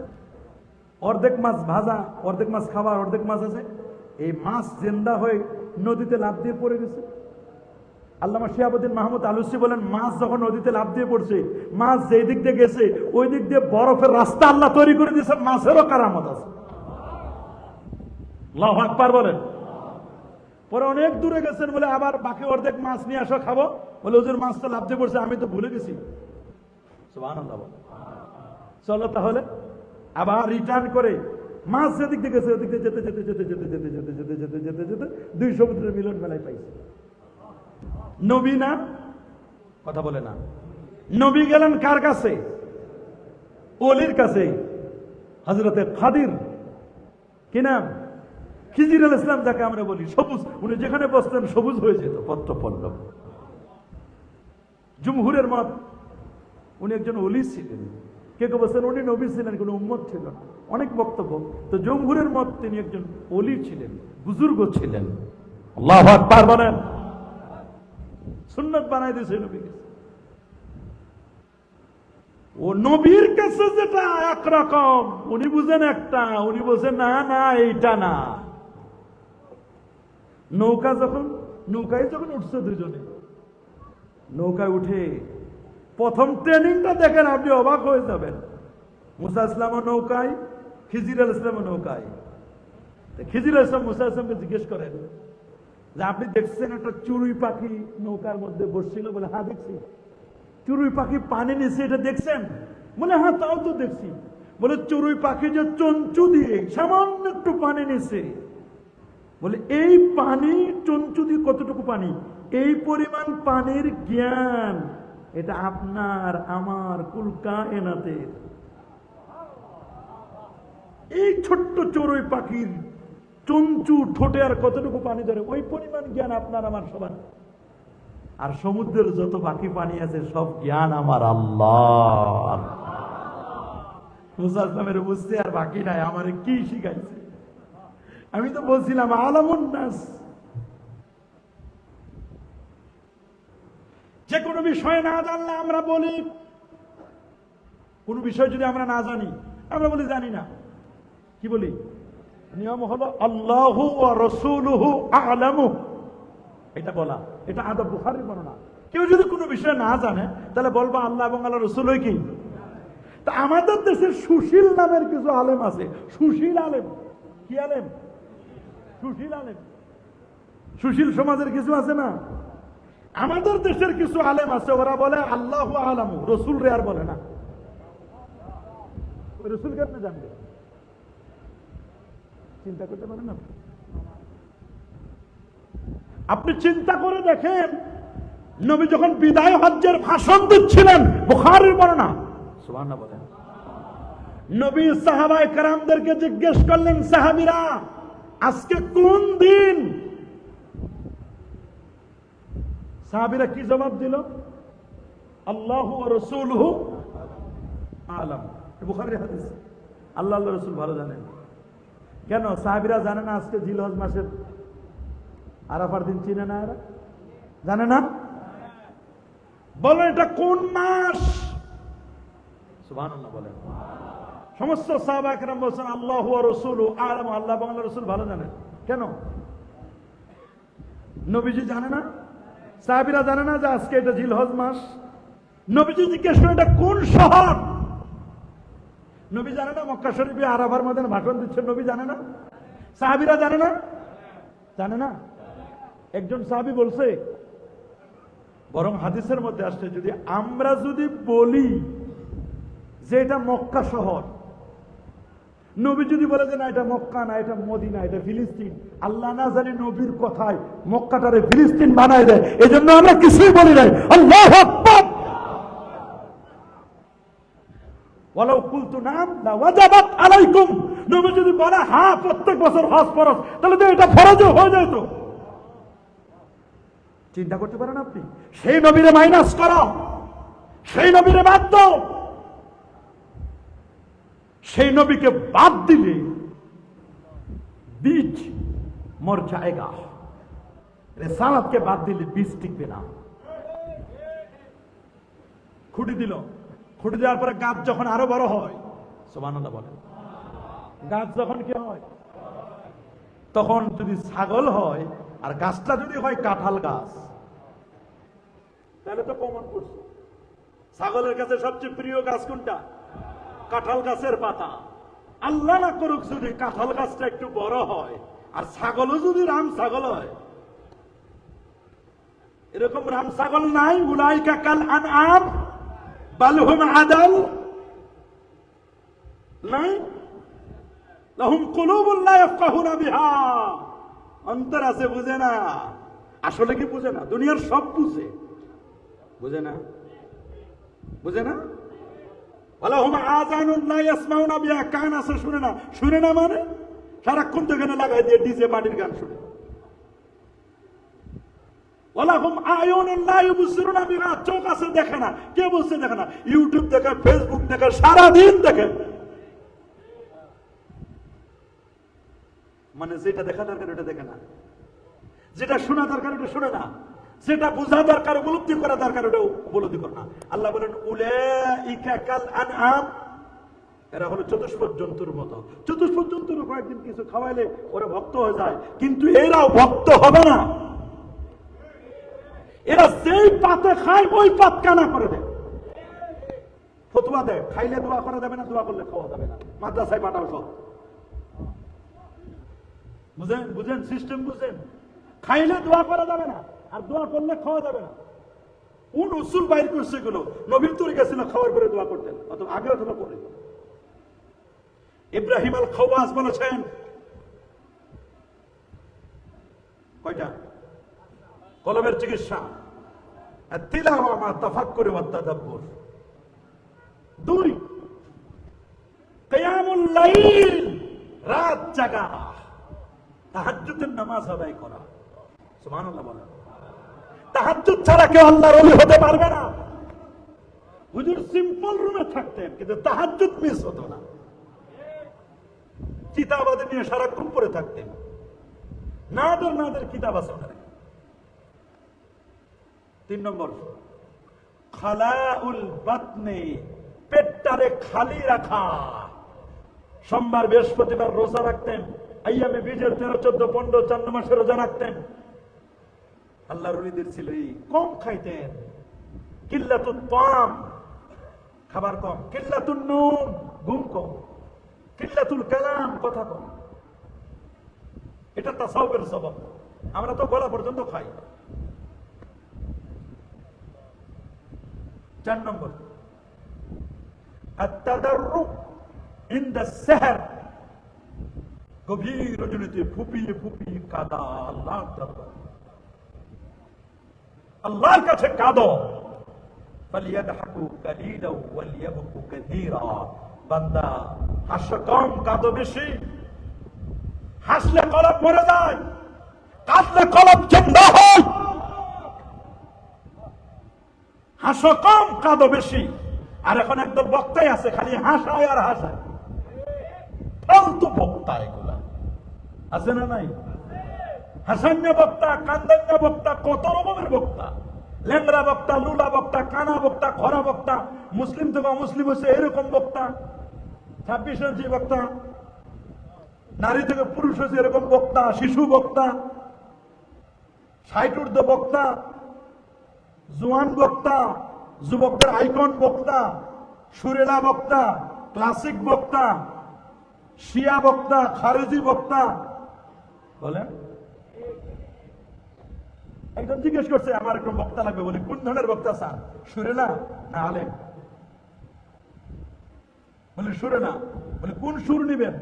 অর্ধেক মাছ ভাজা, অর্ধেক মাছ খাবার, অর্ধেক মাছ আছে। এই মাছ জিন্দা হয়ে নদীতে লাফ দিয়ে পড়ে গেছে। আল্লামা শিহাবুদ্দিন মাহমুদ আলুসি বলেন, মাছ যখন নদীতে লাফ দিয়ে পড়ছে, মাছ যেই দিক দিয়ে গেছে ওই দিক দিয়ে বরফের রাস্তা আল্লাহ তৈরি করে দিয়েছে। মাছেরও কারামত আছে। আল্লাহু আকবার বলেন। পরে অনেক দূরে গেছেন, বলে আবার বাকি অর্ধেক মাছ নিয়ে আসো, খাবো। বলে হুজুর মাছ তো লাফ দিয়ে পড়ছে, আমি তো ভুলে গেছি। সুবহানাল্লাহ। চলো তাহলে আবার রিটার্ন করে মাছ যেদিক দিয়ে গেছে ওদিক দিয়ে যেতে যেতে যেতে যেতে যেতে যেতে যেতে যেতে যেতে যেতে দুই সমুদ্রের মিলন মেলায় পাইছে। নবী না? কথা বলে না। নবী গেলেন কার কাছে? ওলির কাছে। হযরতে খাদির, কি নাম? খিজির আলাইহিস সালাম, যাকে আমরা বলি সবুজ। উনি যেখানে বসতেন সবুজ হয়ে যেত, পত্র পল্লব। জুমহুরের মত উনি একজন ওলি ছিলেন। কে কে বলছেন উনি নবী ছিলেন, কোন উম্মত ছিল না। অনেক বক্তব্য। তো জমহুরের মত তিনি একজন ওলি ছিলেন, বুজুর্গ ছিলেন। আল্লাহু আকবার বলেন। সুন্নাত বানাই দিয়েছে নবীকে। ও নবীর কাছে যেটা একরকম, উনি বুঝেন একটা, উনি বলছেন না না এইটা না। নৌকায় যখন উঠছে দুজনে, নৌকায় উঠে প্রথম ট্রেনিংটা দেখেন, আপনি অবাক হয়ে যাবেন। মুসা ইসলামও নৌকায়, খিজির আলাইহিস সালামও নৌকায়। খিজির আলাইহিস সালাম মুসা ইসলামকে জিজ্ঞেস করেন যে আপনি দেখছেন একটা চড়ুই পাখি নৌকার মধ্যে বসছিল? বলে হ্যাঁ দেখছি। চড়ুই পাখি পানি নিচ্ছে, এটা দেখছেন? বলে হ্যাঁ তাও তো দেখছি। বলে চড়ুই পাখি যে চঞ্চু দিয়ে সামান্য একটু পানি নিচ্ছে, বলে এই পানি চঞ্চু দিয়ে কতটুকু পানি, এই পরিমাণ পানির জ্ঞান এটা আপনার আমার কুল কায়নাতের। এই ছোট্ট চড়ুই পাখির চঞ্চু ঠোঁটে আর কতটুকু পানি ধরে, ওই পরিমাণ জ্ঞান আপনার আমার সবার। আর সমুদ্রের যত বাকি পানি আছে সব জ্ঞান আমার আল্লাহ। মুসা ইসলামের বুঝতে আর বাকি নাই, আমারে কি শিখাইছে? আমি তো বলছিলাম আলামুন নাস। যে কোনো বিষয় না জানলে আমরা বলি, কোন বিষয় যদি আমরা না জানি আমরা বলি জানি না। কি বলি? নিয়ম হলো আল্লাহু ওয়া রাসূলুহু আ'লামু, এটা বলা। এটা আদব, বুখারীর বর্ণনা। কেউ যদি কোনো বিষয় না জানে তাহলে বলবা আল্লাহ এবং আল্লাহ রাসূলই কি। তা আমাদের দেশের সুশীল নামের কিছু আলেম আছে। সুশীল আলেম। কি আলেম? সুশীল আলেম। সুশীল সমাজের কিছু আছে না? আমাদের দেশের কিছু আলেম আছে, ওরা বলে আল্লাহু আ'লামু, রাসূল রে আর বলে না। রাসূল কেমনে জানবে? চিন্তা করতে পারেন না? আপনি চিন্তা করে দেখেন, নবী যখন বিদায় হজ্জের ভাষণ দিচ্ছিলেন, বুখারীর বর্ণনা, সুবহানাল্লাহ বলেন, নবী সাহাবায়ে কেরামদেরকে জিজ্ঞেস করলেন, সাহাবীরা আজকে কোন দিন? সাহাবীরা কি জবাব দিল? আল্লাহু ওয়া রাসূলুহু আ'লাম। বুখারীর হাদিস। আল্লাহ আল্লাহ রাসূল ভালো জানেন। কেন সাহাবীরা জানে না আজকে জিলহজ মাসের আরাফার দিন? চিনে না এরা? জানে না? বলেন এটা কোন মাস? সুবহানাল্লাহ বলেন। সমস্ত সাহাবা কেরাম বলছেন আল্লাহু ওয়া রাসূলুহু আ'লাম, আল্লাহ এবং আল্লাহর রাসূল ভালো জানেন। কেন? নবীজি জানে না? সাহাবীরা জানে না যে আজকে এটা জিলহজ মাস? নবীজি জিজ্ঞেস করেন এটা কোন শহর? নবী জানে না? মক্কা শরীফে আরাফার ময়দানে ভাষণ দিচ্ছেন, নবী জানে না? সাহাবীরা জানে না? জানে না। একজন সাহাবী বলছে, বরং হাদিসের মধ্যে আসছে, যদি আমরা যদি বলি যে এটা মক্কা শহর। নবী যদি বলে যে না এটা মক্কা না, এটা মদিনা, এটা ফিলিস্তিন, আল্লাহ না জানি নবীর কথায় মক্কাটারে ফিলিস্তিন বানায় দেয়। এই জন্য আমরা কিছুই বলি নাই। আল্লাহু আকবার। ওয়ালাউ কুলতু নাম লা ওয়াজাবাত আলাইকুম, নবী যদি বলে হ্যাঁ প্রত্যেক বছর হজ ফরজ, তাহলে তো এটা ফরজও হয়ে যেত। চিন্তা করতে পারেন আপনি? সেই নবীরে মাইনাস করো, সেই নবীরে বাদ দাও। সেই নবীকে বাদ দিলে বীজ মর যায়গা, রিসালাতকে বাদ দিলে বীজ টিকবে না। খুঁটি দিল, খুঁটি দেওয়ার পরে গাছ যখন আরো বড় হয়, সুবহানাল্লাহ বলেন, গাছ যখন কি হয়, তখন যদি ছাগল হয় আর গাছটা যদি হয় কাঁঠাল গাছ, তাহলে তো প্রমাণ করছে ছাগলের কাছে সবচেয়ে প্রিয় গাছ কোনটা? কাঁঠাল গাছের পাতা। আল্লাহ না করুক যদি কাঁঠাল গাছটা একটু বড় হয় আর ছাগলও যদি রাম ছাগল হয়। এরকম রাম ছাগল নাই? উলাইকা কাল আনআম বাল হুম আদাল নাই? লাহুম কুলুবুন লা ইয়াফকাহুনা বিহা, অন্তর আছে বুঝে না। আসলে কি বুঝে না? দুনিয়ার সব বুঝে, বুঝে না, বুঝে না। ওয়ালাহুম আযানুন লা ইয়াসমাউনা বিহা, কান আছে শুনে না। শুনে না মানে সারাক্ষণ তো এখানে লাগাই দিয়ে ডিজে পার্টির গান শুনে। ওয়ালাহুম আয়ুনুন লা ইউবসিরুনা বিহা, চোখ আছে দেখে না। কে বলছে দেখে না? ইউটিউব দেখে, ফেসবুক দেখে, সারাদিন দেখে। মানে যেটা দেখা দরকার ওটা দেখে না, যেটা শোনা দরকার ওটা শুনে না, যেটা বোঝা দরকার উপলব্ধি করা দরকার ওটা উপলব্ধি করে না। আল্লাহ বলেন উলাইকা কাল আনআম, এরা হলো চতুষ্পদ জন্তুর মতো। চতুষ্পদ জন্তুর কয়েকদিন কিছু খাওয়াইলে ওরা ভক্ত হয়ে যায়, কিন্তু এরাও ভক্ত হবে না। এরা যেই পাতে খায় ওই পাত কানা করে দেয়, ফতোয়া দেয়, খাইলে দোয়া করা যাবে না, দোয়া করলে খাওয়া যাবে না, মাদ্রাসায় পাঠাও সব। বুঝেন? বুঝেন? সিস্টেম বুঝেন? খাইলে দোয়া করা যাবে না আর দোয়া করলে খাওয়া যাবে না। কোন উসুল বাইর করছে এগুলো? নবীর তরিকা ছিল খাওয়ার পরে দোয়া করতেন, অথবা আগে অথবা পরে। ইব্রাহিম আল খাওয়াস বলেছেন কয়টা? কলবের চিকিৎসা, তিলাওয়া মা তাফাক্কুর ওয়া তাদাব্বুর। 2 কিয়ামুল লাইল, রাত জাগা, তাহাজ্জুদের নামাজ আদায় করা। সুবহানাল্লাহ বলেন। তাহাজ্জুদ ছাড়া কেউ আল্লাহর ওলি হতে পারবে না। হুজুর সিম্পল রুমে থাকতেন কিন্তু তাহাজ্জুদ মিস হতো না। কিতাবাদি নিয়ে সারাক্ষণ পড়ে থাকতেন, নাদের কিতাব আছে ওখানে। 3 নম্বর খালাউল বাতনি, পেটটারে খালি রাখা। সোমবার বৃহস্পতিবার রোজা রাখতেন, আইয়ামে বীজের 13, 14, 15, 4 মাসে রোজা রাখতেন। আল্লাহর ওলিদের ছিল কম খাইতেন। কিল্লাতুত তাম, খাবার কম। কিল্লাতুন নূম, ঘুম কম। কিল্লাতুল কালাম, কথা কম। এটা তাসাউফের সবব। আমরা তো গলা পর্যন্ত খাই। 4 নম্বর আত-তাদাররু ইনদা সাহর, গভীর রজনীতে ফুপিয়ে ফুপিয়ে কাঁদা আল্লাহর দরবারে। আল্লাহর কাছে কাঁদো। ফালিয়াদহাকু কালিলা ওয়ালিয়াবকু কাসীরা, বান্দা হাসো কম, কাঁদো বেশি। হাসলে কলব মরে যায়, কাঁদলে কলব জিন্দা হয়। হাসো কম, কাঁদো বেশি। আর এখন একদম বক্তাই আছে খালি হাসায় আর হাসায়, ফালতু বক্তা এগুলা আছে না নাই? হাসান্যা বক্তা, কান্দান্যা বক্তা, কত রকমের বক্তা। ল্যাংড়া বক্তা, লুলা বক্তা, কানা বক্তা, খরা বক্তা, মুসলিম থেকে অমুসলিম হচ্ছে এরকম বক্তা, 26 ইঞ্চি বক্তা, নারী থেকে পুরুষ হচ্ছে এরকম বক্তা, শিশু বক্তা, 60 ঊর্ধ্ব বক্তা, জোয়ান বক্তা, যুবকদের আইকন বক্তা, সুরেলা বক্তা, ক্লাসিক বক্তা, শিয়া বক্তা, খারেজি বক্তা। বলেন, একজন জিজ্ঞেস করছে আমার একটু বক্তা লাগবে, বলে কোন ধরনের বক্তা স্যার? সুরেলা না আলেম? বলে সুরে না, বলে কোন সুর নিবেন?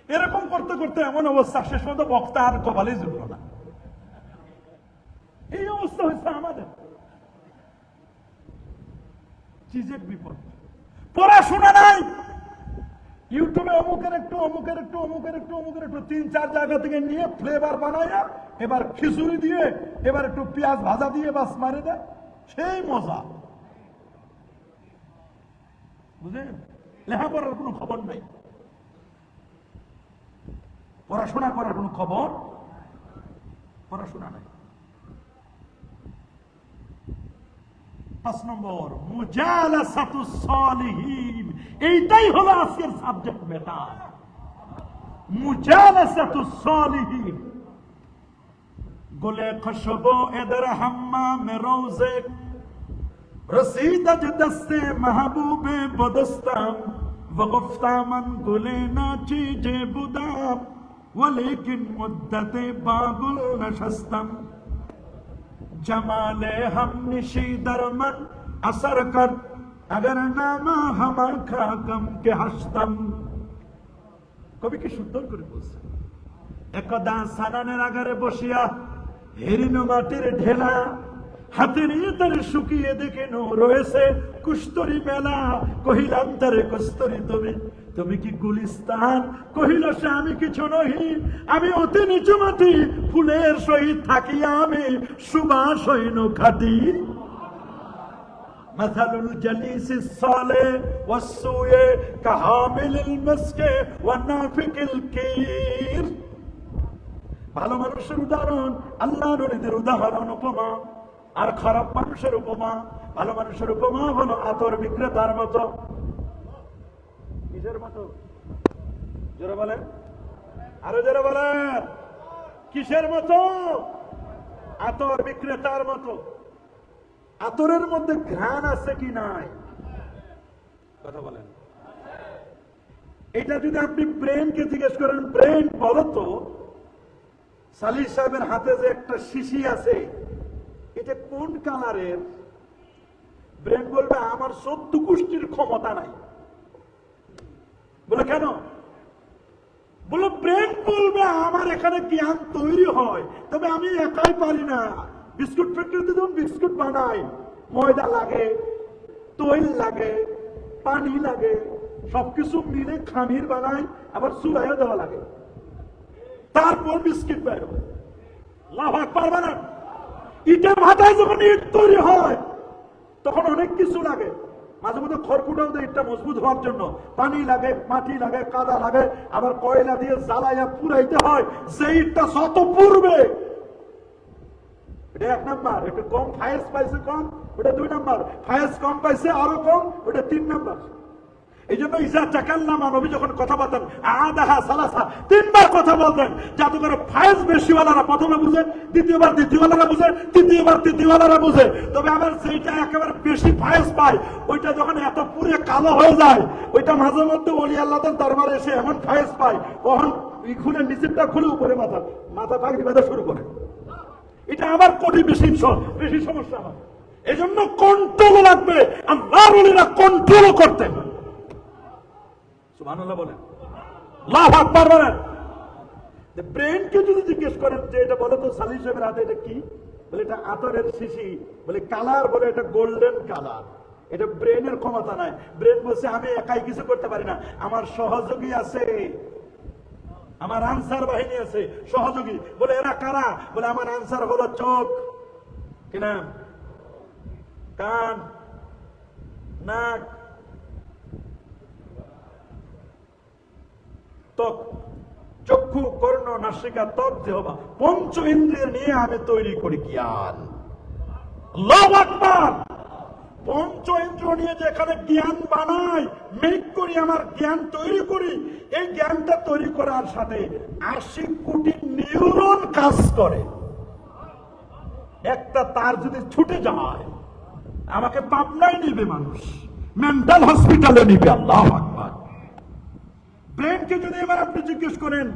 এরকম করতে করতে এমন অবস্থা, শেষ পর্যন্ত বক্তা আর কপালে জুটল না। এই অবস্থা হয়েছে আমাদের। চিজের বিপদ, পড়াশোনা নাই। ইউটিউবে অমুকের একটু অমুকের একটু অমুকের একটু অমুকের একটু 3-4 জায়গা থেকে নিয়ে ফ্লেভার বানায়া এবার খিচুড়ি দিয়ে এবার একটু পেঁয়াজ ভাজা দিয়ে বাস মারে দেয়, সেই মজা। বুঝলেন? লেখাপড়ার কোনো খবর নাই, পড়াশোনা করার কোনো খবর, পড়াশোনা নাই। 5 নম্বর মুজালাসাতুস সালিহিন, এইটাই হলো আজকের সাবজেক্ট ম্যাটার। মুজালাসাতুস সালিহিন, গোলে খুশবু এদর হাম্মাম রোজে রসিদ আজ দস্তে মাহবুবে বদস্তাম वगुफ्ता मन गुले ना चीजे बुदाम वलेकिन मुद्दते बागुल नशस्तम जमाले हम निशी दरमन असर कर अगर नामा हम खाकम के हस्तम। कवि की सुंदर করে বলছে, একদা সানানের আগারে বসিয়া হেরিনো মাটির ঢেলা হাতের ইতারে শুকিয়ে দেখে নো রয়েছে কুস্তরি মেলা। কহিলাম তারে কুস্তরি তুমি, তুমি কি গুলিস্তান? কহিল সে আমি কিছু নহি, আমি অতি নিচু মাটি, ফুলের সহিত থাকিয়া আমি সুবাস হইনু খাটি। মাসালুল জালিসিস সালেহ ওয়াসসুয়ে কাহামিলিল মিসকে ওয়ানাফিকিল কির। ভালো মানুষের উদাহরণ আল্লাহর ওলিদের উদাহরণ উপমা, আর খারাপ মানুষের উপমা। ভালো মানুষের উপমা হলো আতর বিক্রেতার মতো। কিসের মতো? জোরে বলেন, আরো জোরে বলেন, কিসের মতো? আতর বিক্রেতার মতো। আতরের মধ্যে ঘ্রাণ আছে কি নাই? কথা বলেন। এটা যদি আপনি ব্রেনকে জিজ্ঞেস করেন, ব্রেন বলো তো সালিহ সাহেবের হাতে যে একটা শিশি আছে এটা কোন কালারের? ব্রেন বলবে আমার 14 গোষ্ঠীর ক্ষমতা নাই। বলে কেন? বলে ব্রেন বলবে আমার এখানে জ্ঞান তৈরি হয়, তবে আমি একাই পারি না। বিস্কুট ফ্যাক্টরিতে যখন বিস্কুট বানাই, ময়দা লাগে, তৈল লাগে, পানি লাগে, সবকিছু মিলে খামির বানাই, আবার চুলাইও দেওয়া লাগে, তারপর বিস্কিট বের হয়। আল্লাহু আকবার বলেন। ইটের ভাটায় যখন ইট তৈরি হয় তখন অনেক কিছু লাগে, মাঝে মধ্যে খড়কুটাও দেয় ইটটা মজবুত হওয়ার জন্য, পানি লাগে, মাটি লাগে, কাদা লাগে, আবার কয়লা দিয়ে জ্বালাইয়া পুরাইতে হয়। সেই ইটটা যত পুড়বে, এটা 1 নাম্বার, একটু কম ফায়ার্স পাইছে, কম, ওটা 2 নাম্বার, ফায়ার্স কম পাইছে আরো কম, ওটা 3 নাম্বার। এই জন্য ইজা তাকাল্লামা, নবী যখন কথা বলতেন আদাহা সালাসা, 3 বার কথা বলতেন, যাতে করে ফায়েজ বেশিওয়ালারা প্রথমে বুঝে, দ্বিতীয়বার দ্বিতীয়ওয়ালারা বুঝে, তৃতীয়বার তৃতীয়ওয়ালারা বুঝে। তবে আবার যেটা একেবারে বেশি ফায়েজ পায়, ওইটা যখন এত পুরে কালো হয়ে যায়, ওইটা মাঝে মধ্যে ওলি আল্লাহদের দরবারে এসে এমন ফায়েজ পায়, তখন খুলে নিচেরটা খুলে উপরে মাথা মাথা পাগড়ি বাঁধা শুরু করে। এটা আবার কোটি বেশি সমস্যা হয়। এই জন্য কন্ট্রোল লাগবে। আল্লাহর ওলিরা কন্ট্রোল করতেন। সুবহানাল্লাহ বলেন, আল্লাহু আকবার বলেন। ব্রেনকে যদি জিজ্ঞেস করেন যে এটা বলে তো সালিহ সাহেবের হাতে এটা কি, বলে এটা আতরের শিশি, বলে কালার, বলে এটা গোল্ডেন কালার। এটা ব্রেনের ক্ষমতা নাই। ব্রেন বলছে আমি একাই কিছু করতে পারি না, আমার সহযোগী আছে, আমার আনসার বাহিনী আছে, সহযোগী। বলে এরা কারা? বলে আমার আনসার হলো চোখ, কিনা, কান, নাক, ত্বক, চক্ষু, কর্ণ, নাসিকা, ত্বক, জিহ্বা, 5 ইন্দ্রিয় নিয়ে আমি তৈরি করি জ্ঞান। আল্লাহু আকবার। 5 ইন্দ্রিয় নিয়ে যেখানে জ্ঞান বানাই, মেক করি, আমার জ্ঞান তৈরি করি, এই জ্ঞানটা তৈরি করার সাথে 80 কোটি নিউরন কাজ করে। একটা তার যদি ছুটে যায়, আমাকে পাবনায় নিবে মানুষ, মেন্টাল হসপিটালে নিবে। আল্লাহু আকবার। ব্রেনকে যদি এবার আপনি জিজ্ঞেস করেন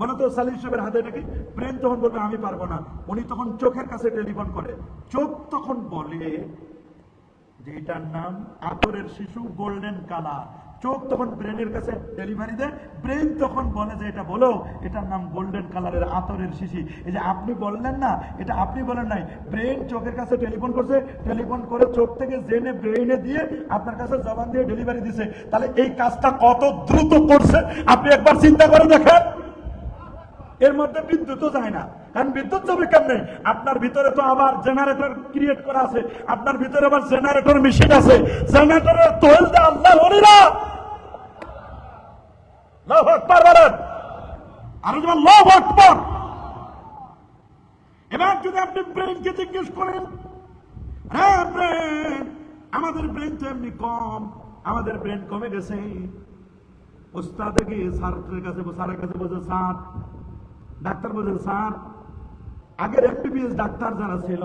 বলো তো সালিহ সাহেবের হাতে নাকি, ব্রেন তখন বলবে আমি পারবো না। উনি তখন চোখের কাছে টেলিফোন করে, চোখ তখন বলে যে এটার নাম আতরের শিশু, গোল্ডেন কালার। চোখ তখন ব্রেনের কাছে ডেলিভারি দেয়, ব্রেন তখন বলে যে এটা বলো, এটার নাম গোল্ডেন কালারের আতরের শিশি। এই যে আপনি বললেন না, এটা আপনি বলেন নাই, ব্রেন চোখের কাছে টেলিফোন করছে, টেলিফোন করে চোখ থেকে জেনে ব্রেনে দিয়ে আপনার কাছে জবান দিয়ে ডেলিভারি দিছে। তাহলে এই কাজটা কত দ্রুত করছে আপনি একবার চিন্তা করে দেখেন। এর মধ্যে বিদ্যুৎও যায় না, কারণ বিদ্যুৎ যাবে কেমনে? আপনার ভিতরে তো আবার জেনারেটর ক্রিয়েট করা আছে, আপনার ভিতরে আবার জেনারেটর মেশিন আছে, জেনারেটরের তোল দে আল্লাহ বলিরা আল্লাহু আকবার বলেন, আর আল্লাহু আকবার। এবার যদি আপনি ব্রেনকে জিজ্ঞেস করেন, হ্যাঁ ব্রেন, আমাদের ব্রেন তো এমনি কম, আমাদের ব্রেন কমে গেছে। ওস্তাদে গিয়ে স্যারের কাছে বলছে স্যার, ডাক্তার বলছে স্যার, আগের এমবিবিএস ডাক্তার যারা ছিল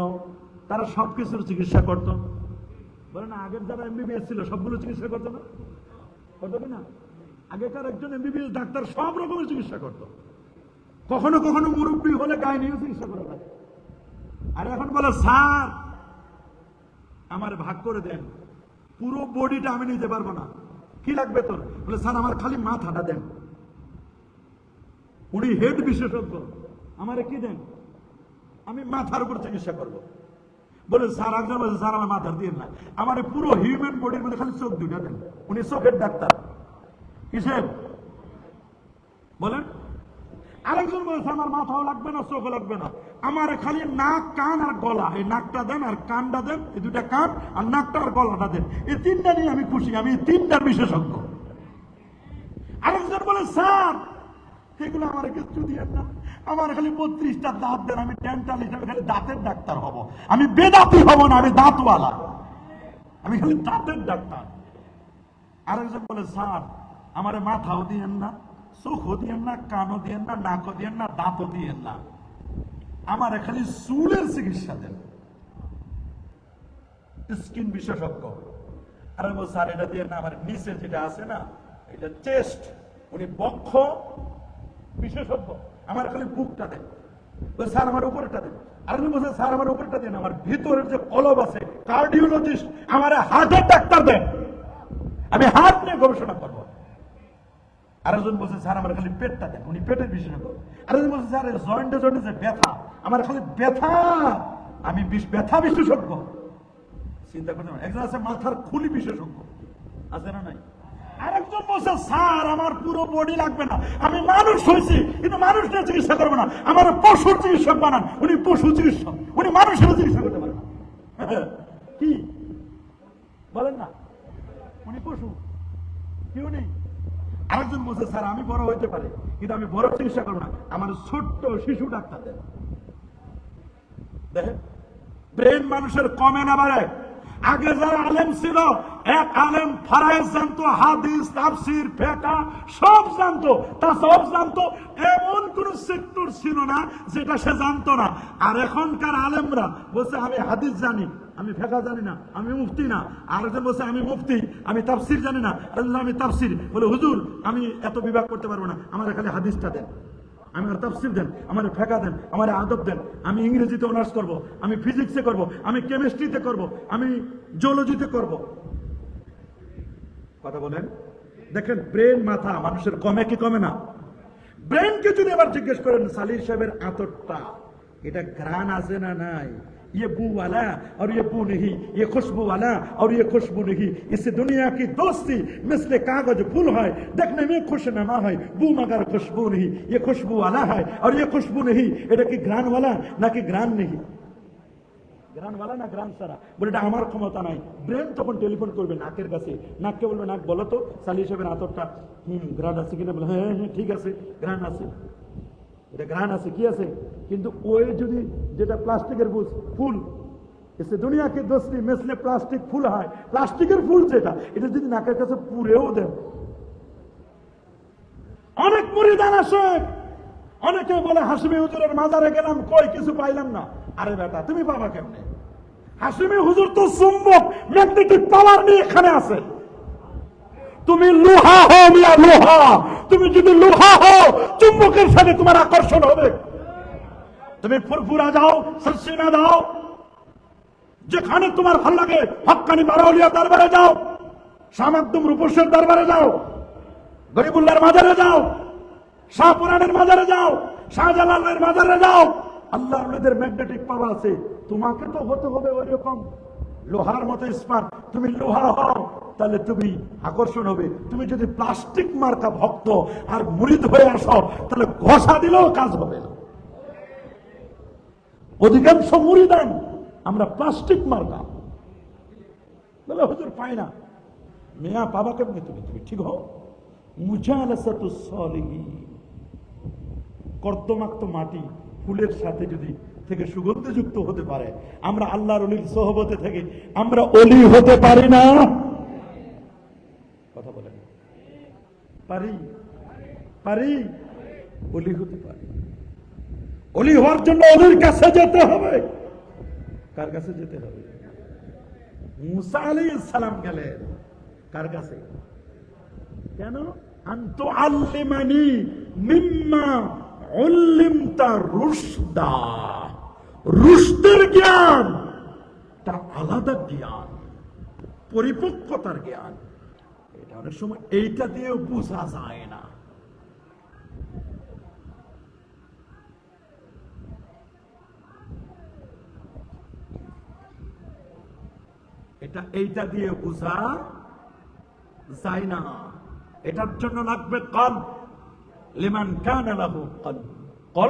তারা সবকিছুর চিকিৎসা করত। বলে না, আগের যারা এমবিবিএস ছিল সবগুলো চিকিৎসা করতো না? করতো কিনা? আগেকার একজন এমবিবিএস ডাক্তার সব রকমের চিকিৎসা করত, কখনো কখনো মুরব্বী হলে গায়ে নিয়েও চিকিৎসা করে থাকে। আর এখন বলে স্যার আমার ভাগ করে দেন, পুরো বডিটা আমি নিতে পারবো না, কি লাগবে তোর? বলে স্যার আমার খালি মাথাটা দেন। উনি হেড বিশেষজ্ঞ, আমারে কি দেন? আমি মাথার উপর চিকিৎসা করবো। বলে স্যার একজন বলছে স্যার আমার মাথার দিয়ে না, আমার পুরো হিউম্যান বডির মধ্যে খালি চোখ দুইটা দেন। উনি চোখের ডাক্তার। কিসের বলেন? আরেকজন বলছে আমার মাথাও লাগবে না, চোখও লাগবে না, আমার খালি নাক, কান আর গলা, এই নাকটা দেন আর কানটা দেন, এই দুটা কান আর নাকটা আর গলাটা দেন, এই তিনটা নিয়ে আমি খুশি, আমি তিনটার বিশেষজ্ঞ। আরেকজন বলে স্যার এগুলো আমার কিছু দিয়ে না, আমার খালি 32টা দাঁত দেন, আমি ডেন্টাল হিসাবে খালি দাঁতের ডাক্তার হব, আমি বেদাতি হব না, আমি দাঁতওয়ালা, আমি খালি দাঁতের ডাক্তার। আরেকজন বলে স্যার আমার মাথাও দিয়েন না, চোখও দিয়েন না, কানও দিয়েন না, নাকও দিয়েন না, দাঁতও দিয়েন না, আমার খালি চুলের চিকিৎসা দেন, স্কিন বিশেষজ্ঞ। আর বল স্যার এটা দিয়ে না, আমার নিচে যেটা আছে না, এটা চেস্ট, উনি বক্ষ বিশেষজ্ঞ, আমার খালি বুকটা দেন। স্যার আমার উপরটা দেন। আর বলছে স্যার আমার উপরটা দেন, আমার ভিতরের যে কলব আছে, কার্ডিওলজিস্ট, আমার হার্টের ডাক্তার দেন, আমি হার্ট নিয়ে গবেষণা করবো। আরেকজন বলছে স্যার আমার খালি পেটটা দেন, উনি পেটের বিশেষজ্ঞ। আরেকজন বলছে স্যার জয়েন্টে জয়েন্টে যে ব্যথা, আমার খালি ব্যথা, আমি ব্যথা বিশেষজ্ঞ। চিন্তা করতে পারেন। একজন আছে মাথার খুলি বিশেষজ্ঞ, আছে না নাই? আরেকজন বলছে স্যার আমার পুরো বডি লাগবে না, আমি মানুষ হয়েছি কিন্তু মানুষ নিয়ে চিকিৎসা করবো না, আমার পশুর চিকিৎসক বানান, উনি পশু চিকিৎসক, উনি মানুষের চিকিৎসা করতে পারেন না। কি বলেন না, উনি পশু, কেউ নেই। আরেকজন বলছে স্যার আমি বড় হইতে পারি কিন্তু আমি বড় চিকিৎসা করবো না, আমার ছোট্ট শিশু ডাক্তার দেন। দেখেন ব্রেন মানুষের কমে না বাড়ে। আগে যারা আলেম ছিল, এক আলেম ফারায়েজ জানতো, হাদিস, তাফসীর, ফিকহ সব জানতো, তাসাউফ জানতো, এমন কোন সেক্টর ছিল না যেটা সে জানতো না। আর এখনকার আলেমরা বলছে আমি হাদিস জানি, আমি ফিকহ জানি না, আমি মুফতি না। আরেকজন বলছে আমি মুফতি, আমি তাফসীর জানি না, আরেকজন আমি তাফসীর। বলে হুজুর আমি এত বিভাগ করতে পারবো না, আমার খালি হাদিসটা দেন, আমার তাফসীর দেন, আমার ফিকহ দেন, আমার আদব দেন, আমি ইংরেজিতে অনার্স করব, আমি ফিজিক্সে করব, আমি কেমিস্ট্রিতে করব, আমি জিওলজিতে করব। কথা বলেন। দেখেন ব্রেন মাথা মানুষের কমে কি কমে না? ব্রেনকে যদি আবার জিজ্ঞেস করেন সালির সাহেবের আতরটা এটা ঘ্রাণ আছে না নাই, ये बू वाला और ये बू नहीं, ये खुशबू वाला और ये खुशबू नहीं, इससे दुनिया की दोस्ती मिसले कागज फूल है, देखने में खुशनुमा है, बू मगर खुशबू नहीं, ये खुशबू वाला है और ये खुशबू नहीं। এটা কি ঘ্রাণ वाला না কি ঘ্রাণ নেই? ঘ্রাণ वाला না ঘ্রাণ সারা? বলে এটা আমার ক্ষমতা নাই। ব্রেন তখন টেলিফোন করবে নাকের কাছে, নাককে বলবে নাক বলো তো সালির সাহেবের আতরটা ঘ্রাণ আছে কিনা? বলে হ্যাঁ হ্যাঁ ঠিক আছে, ঘ্রাণ আছে, এটা ঘ্রাণ আছে, কি আছে? কিন্তু ওই যদি যেটা প্লাস্টিকের ফুল, এসে দুনিয়া কি দোস্তি মেসলে প্লাস্টিক ফুল হয়, প্লাস্টিকের ফুল যেটা, এটা যদি নাকের কাছে পুরেও দেন। অনেক মুরিদান আসে, অনেকে বলে হাসিমি হুজুরের মাজারে গেলাম, কই কিছু পাইলাম না। আরে বেটা তুমি পাবা কেমনে? হাসিমি হুজুর তো চুম্বক, ম্যাগনেটিক পাওয়ার নিয়ে এখানে আছে। তুমি লোহা হও মিয়া, লোহা। তুমি যদি লোহা হও চুম্বকের সাথে তোমার আকর্ষণ হবে। তুমি ফুরফুরা যাও, সরসিনা দাও, যেখানে তোমার ভালো লাগে হক্কানি বারাউলিয়া দরবারে যাও, শাহ মাকদুম রূপসের দরবারে যাও, গরিবুল্লাহর মাজারে যাও, শাহপুরানের মাজারে যাও, শাহজালালের মাজারে যাও। আল্লাহর ওলিদের ম্যাগনেটিক পাওয়ার আছে। তোমাকে তো হতে হবে ওই রকম লোহার মতো স্মার্ট। তুমি লোহা হও তাহলে তুমি আকর্ষণ হবে। তুমি যদি প্লাস্টিক মার্কা ভক্ত আর মুরিদ হয়ে আসো তাহলে ঘষা দিলেও কাজ হবে না। অধিকাংশ মুরিদান আমরা প্লাস্টিক মার্কা, বলে হুজুর পাই না। মেয়া পাবা কেমনি? তুমি ঠিক হও। মুজালাসাতুস সালিহিন, কর্দমাক্ত মাটি ফুলের সাথে যদি থেকে সুগন্ধযুক্ত হতে পারে, আমরা আল্লাহর ওলির সোহবতে থেকে আমরা ওলি হতে পারি না? কথা বলেন, পারি? ওলি হতে পারি। ওলি হওয়ার জন্য ওলির কাছে যেতে হবে। কার কাছে যেতে হবে? মুসা আলাইহিস সালাম গেলেন কার কাছে? কেন? আনতু আল্লিমানি মিম্মা উল্লিমতা রুশদা। রুশদের জ্ঞান তা আলাদা জ্ঞান, পরিপক্কতার জ্ঞান। এটা অনেক সময় এইটা দিয়েও বোঝা যায় না। এইটা দিয়ে বোঝা যায় না। এটার জন্য লাগবে কলব। লিমান কানা লাহু কলব।